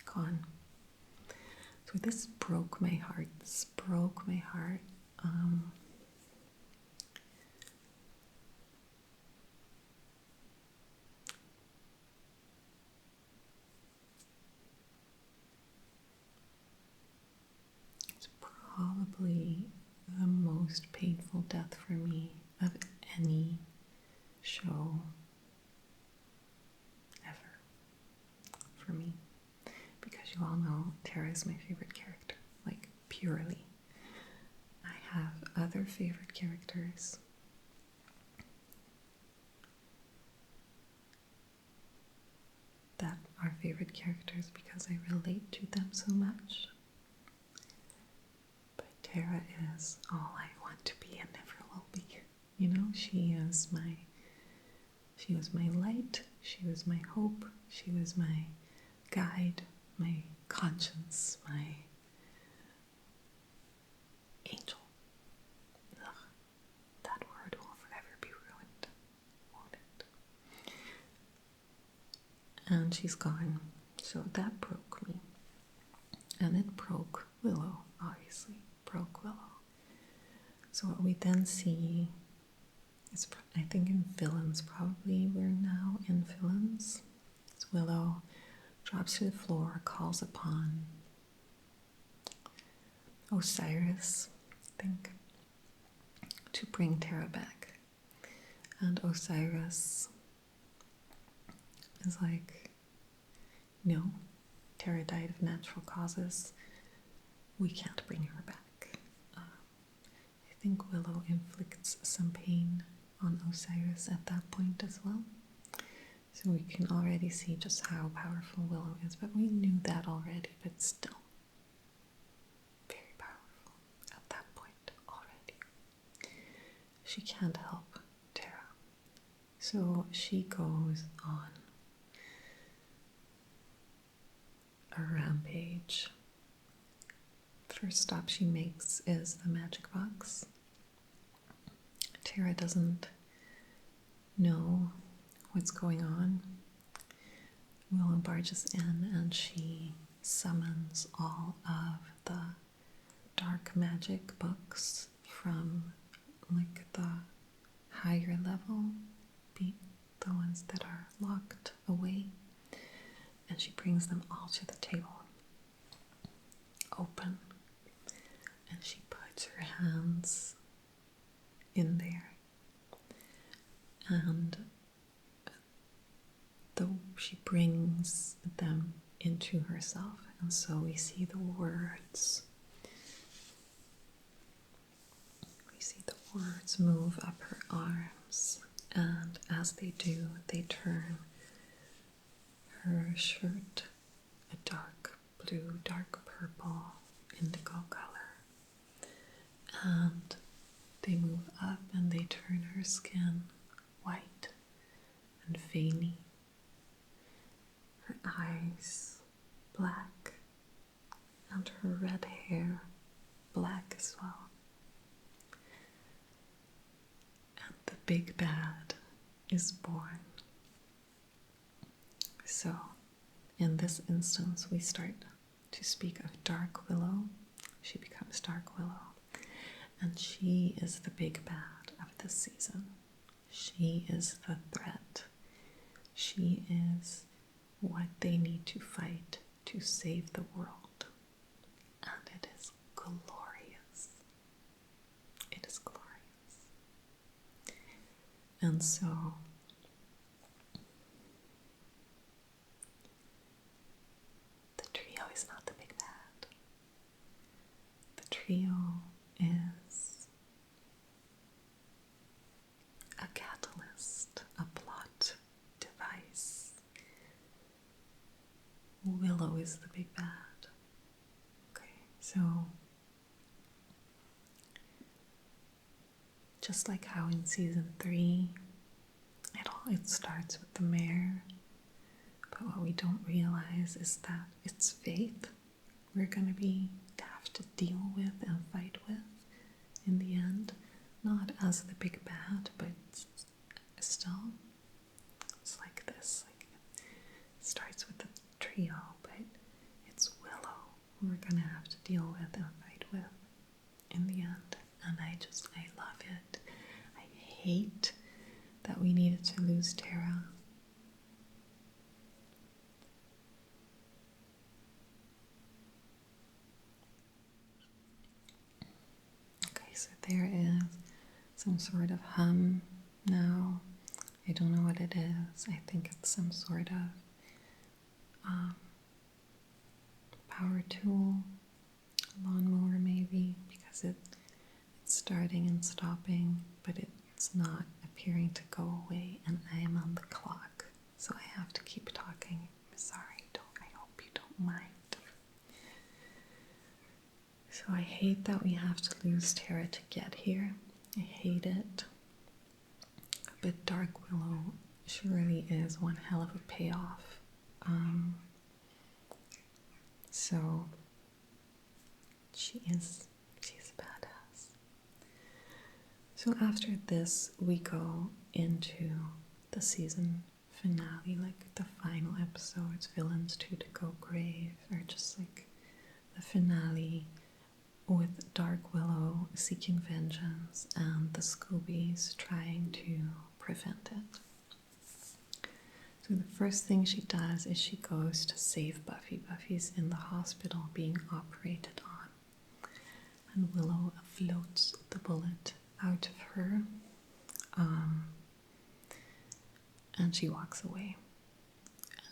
Gone. So this broke my heart. most painful death for me of any show ever for me, because you all know Tara is my favorite character, like purely. I have other favorite characters. That are favorite characters because I relate to them so much. But Tara is all I want to be and never will be. You know, she was my light, she was my hope, she was my guide, my conscience, my angel. Ugh, that word will forever be ruined, won't it? And she's gone, so that broke me. And it broke Willow, obviously, broke Willow. So what we then see is, I think in Villains, probably we're now in Villains. It's Willow drops to the floor, calls upon Osiris, I think, to bring Tara back. And Osiris is like, no, Tara died of natural causes. We can't bring her back. I think Willow inflicts some pain on Osiris at that point as well. So we can already see just how powerful Willow is, but we knew that already, but still very powerful at that point already. She can't help Tara. So she goes on a rampage. First stop she makes is the magic box. Tara doesn't know what's going on. Willow barges in and she summons all of the dark magic books from like the higher level, the ones that are locked away, and she brings them all to the table, open, and she puts her hands in there, and she brings them into herself, and so we see the words. We see the words move up her arms, and as they do, they turn her shirt a dark blue, dark purple, indigo color, and they move up and they turn her skin white and veiny, her eyes black, and her red hair black as well. And the big bad is born. So, in this instance, we start to speak of Dark Willow. She becomes Dark Willow, and she is the big bad of this season. She is the threat. She is what they need to fight to save the world. And it is glorious. It is glorious. And so, the trio is not the big bad. The trio is a catalyst, a plot device. Willow is the big bad. Okay, so just like how in season 3, it starts with the mayor, but what we don't realize is that it's Faith we're going to have to deal with and fight with in the end, not as the big bad, but still, it's like this. Like, it starts with the trio, but it's Willow who we're going to have to deal with and fight with in the end. And I love it. I hate that we needed to lose Tara. Okay, so there some sort of hum now. I don't know what it is. I think it's some sort of power tool, lawnmower maybe, because it's starting and stopping, but it's not appearing to go away, and I am on the clock, so I have to keep talking. Sorry, I hope you don't mind. So I hate that we have to lose Tara to get here. I hate it. But Dark Willow surely is one hell of a payoff. So she's a badass. So after this, we go into the season finale, like the final episodes, Villains 2 to Go Grave, or just like the finale with Dark Willow seeking vengeance and the Scoobies trying to prevent it. So the first thing she does is she goes to save Buffy. Buffy's in the hospital being operated on, and Willow floats the bullet out of her, and she walks away.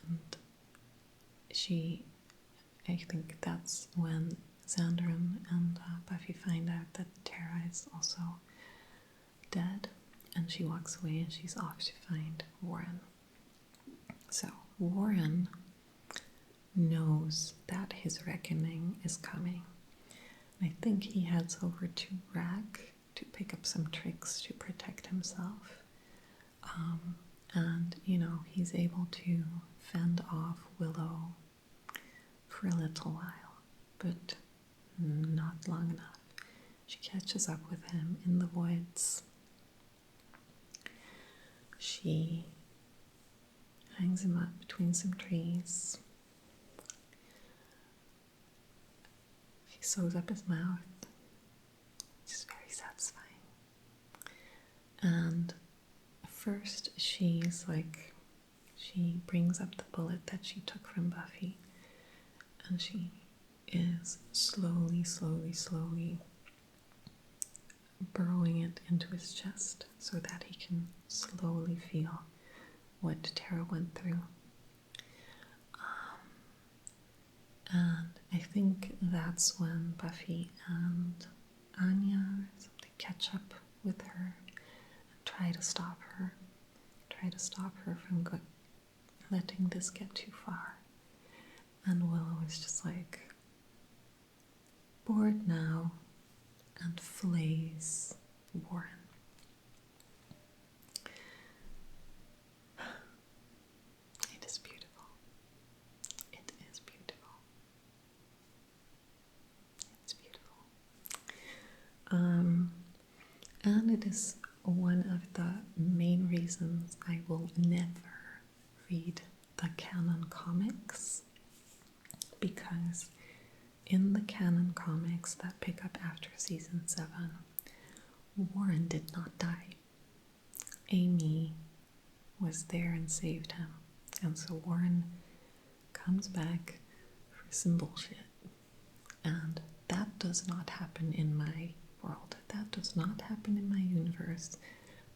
And I think that's when Xander and Buffy find out that Tara is also dead, and she walks away and she's off to find Warren. So Warren knows that his reckoning is coming. I think he heads over to Rack to pick up some tricks to protect himself. And, he's able to fend off Willow for a little while, but not long enough. She catches up with him in the woods. She hangs him up between some trees. She sews up his mouth, which is very satisfying. And first she brings up the bullet that she took from Buffy, and she is slowly burrowing it into his chest so that he can slowly feel what Tara went through. And I think that's when Buffy and Anya or something catch up with her and try to stop her from letting this get too far. And Willow is just like bored now and flays Warren. It is beautiful. It is beautiful. It's beautiful. And it is one of the main reasons I will never read the canon comics, because in the canon comics that pick up after season 7, Warren did not die. Amy was there and saved him. And so Warren comes back for some bullshit. And that does not happen in my world. That does not happen in my universe.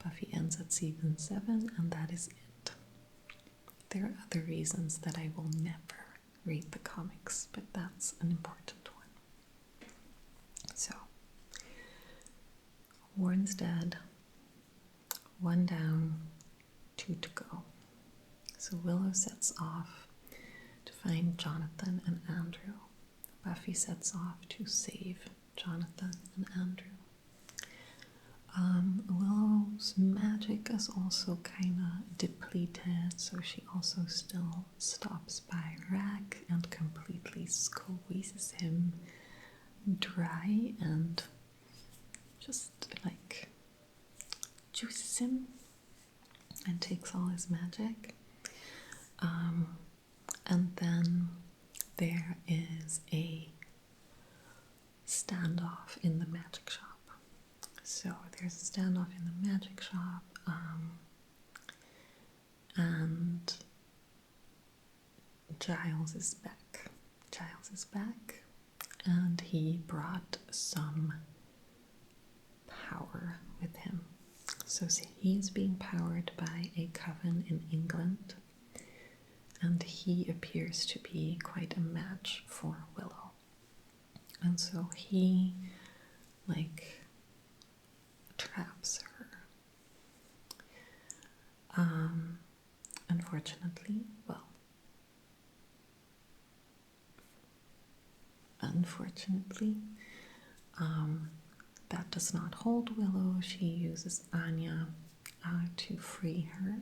Buffy ends at season 7, and that is it. There are other reasons that I will never read the comics, but that's an important one. So, Warren's dead. 1 down, 2 to go. So Willow sets off to find Jonathan and Andrew. Buffy sets off to save Jonathan and Andrew. Willow's magic is also kind of depleted, so she also still stops by Rack and completely squeezes him dry and just like juices him and takes all his magic. And then there is a standoff in the magic shop. So there's a standoff in the magic shop, and Giles is back. And he brought some power with him. So he's being powered by a coven in England, and he appears to be quite a match for Willow. And so he, like, traps her. Unfortunately, that does not hold Willow. She uses Anya to free her,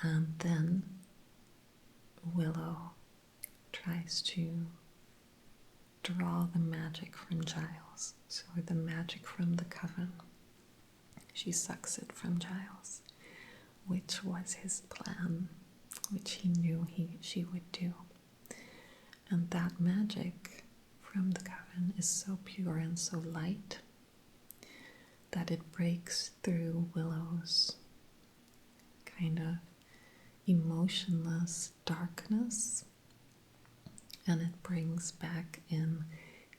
and then Willow tries to draw the magic from Giles. So the magic from the coven, she sucks it from Giles, which was his plan, which he knew she would do. And that magic from the coven is so pure and so light that it breaks through Willow's kind of emotionless darkness, and it brings back in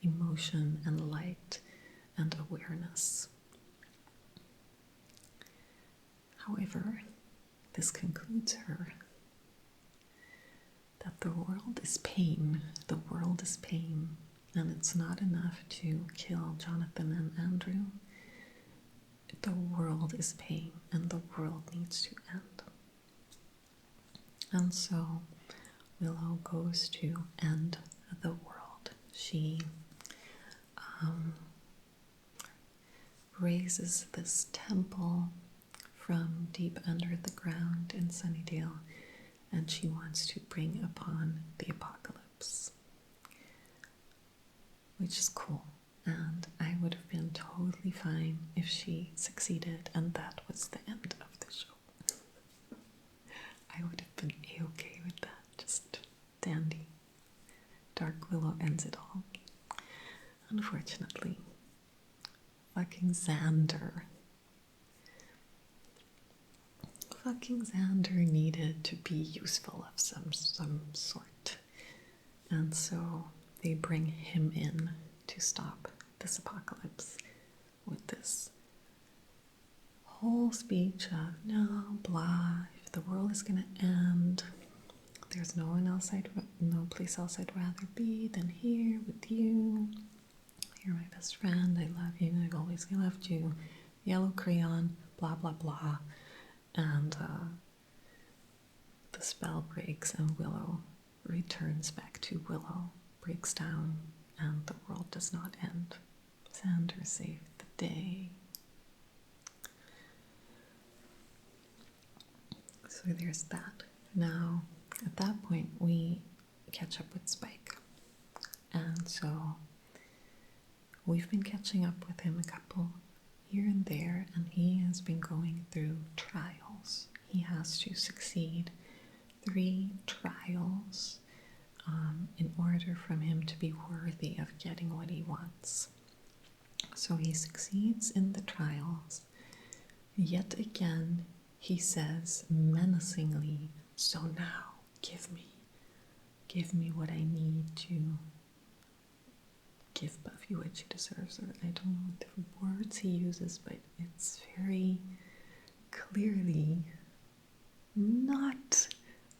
emotion and light and awareness. However, this concludes her that the world is pain. The world is pain, and it's not enough to kill Jonathan and Andrew. The world is pain, and the world needs to end. And so Willow goes to end the world. She raises this temple from deep under the ground in Sunnydale, and she wants to bring upon the apocalypse, which is cool. And I would have been totally fine if she succeeded and that was the end of the show. I would have been a-okay with that. Just dandy. Dark Willow ends it all. Unfortunately, fucking Xander needed to be useful of some sort. And so they bring him in to stop this apocalypse with this whole speech of no, blah, if the world is gonna end, there's no place else I'd rather be than here with you. You're my best friend, I love you, I've always loved you. Yellow crayon, blah, blah, blah. And the spell breaks and Willow returns back to Willow, breaks down, and the world does not end. Xander saved the day. So there's that. Now, at that point, we catch up with Spike. And so we've been catching up with him a couple here and there, and he has been going through trials. He has to succeed 3 trials in order for him to be worthy of getting what he wants. So he succeeds in the trials. Yet again, he says menacingly, so now give me what I need to give Buffy what she deserves. Or I don't know what the words he uses, but it's very clearly not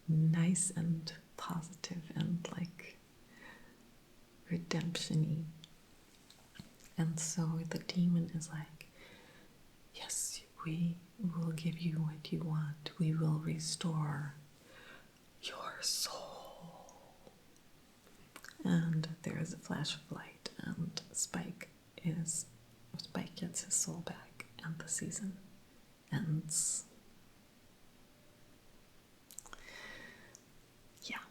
nice and positive and like redemption-y. And so the demon is like, yes, we will give you what you want. We will restore your soul. And there is a flash of light, and Spike gets his soul back, and the season ends. Yeah,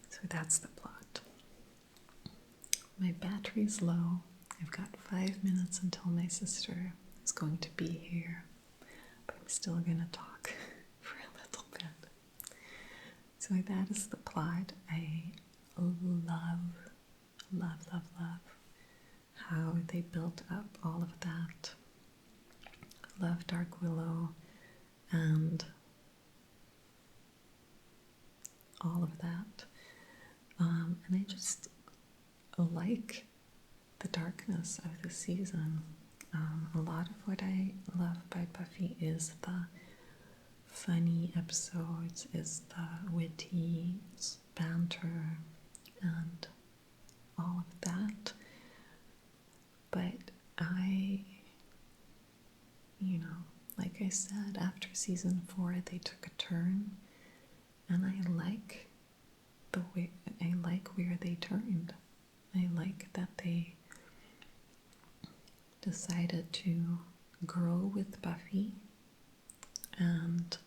so that's the plot. My battery's low. I've got 5 minutes until my sister is going to be here, but I'm still going to talk for a little bit. So that is the plot. I love how they built up all of that. Love Dark Willow and all of that. And I just like the darkness of the season. A lot of what I love by Buffy is the funny episodes, is the witty banter, and all of that. But like I said, after season 4, they took a turn, and I like where they turned. I like that they decided to grow with Buffy and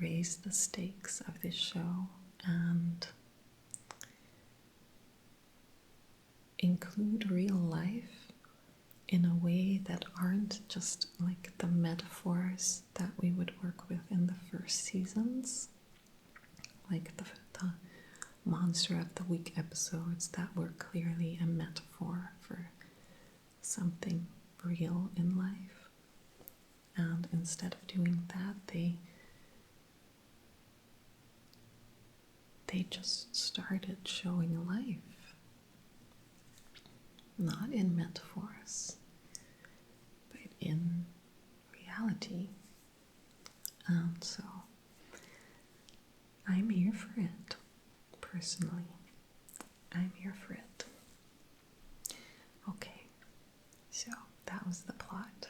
raise the stakes of this show and include real life in a way that aren't just like the metaphors that we would work with in the first seasons, like the Monster of the Week episodes that were clearly a metaphor for something real in life. And instead of doing that, they just started showing life, not in metaphors, but in reality. And so I'm here for it, personally. I'm here for it. Okay, so that was the plot.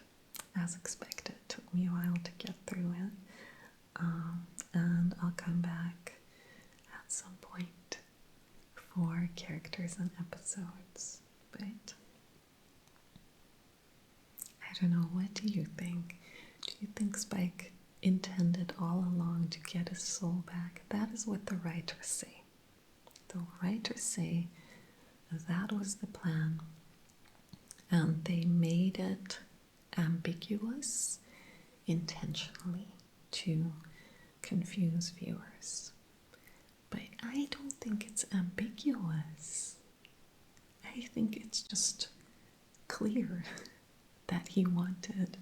As expected, it took me a while to get through it. And I'll come back at some point for characters and episodes. But I don't know, what do you think? Do you think Spike intended all along to get his soul back? That is what the writers say. The writers say that was the plan, and they made it ambiguous intentionally to confuse viewers. But I don't think it's ambiguous. I think it's just clear that he wanted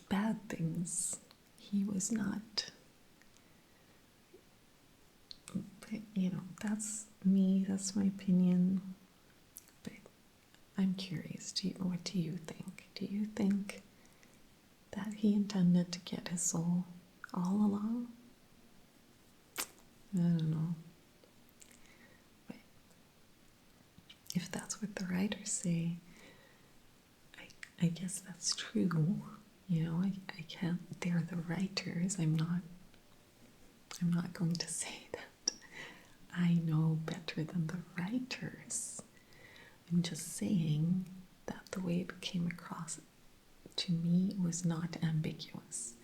bad things. He was not. But, that's me, that's my opinion. But I'm curious, what do you think? Do you think that he intended to get his soul all along? I don't know. But if that's what the writers say, I guess that's true. I can't, they're the writers. I'm not going to say that I know better than the writers. I'm just saying that the way it came across to me was not ambiguous.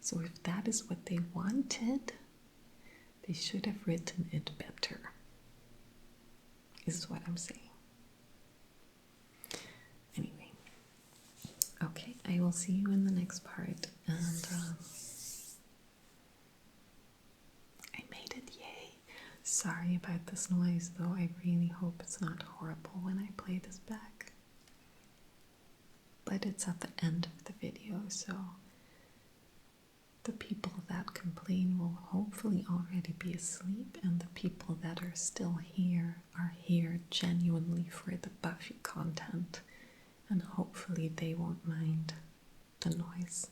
So if that is what they wanted, they should have written it better, is what I'm saying. Anyway, okay, I will see you in the next part, and I made it, yay. Sorry about this noise, though. I really hope it's not horrible when I play this back. But it's at the end of the video, so the people that complain will hopefully already be asleep, and the people that are still here are here genuinely for the Buffy content, and hopefully they won't mind the noise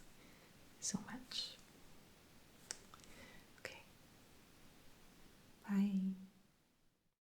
so much. Okay. Bye.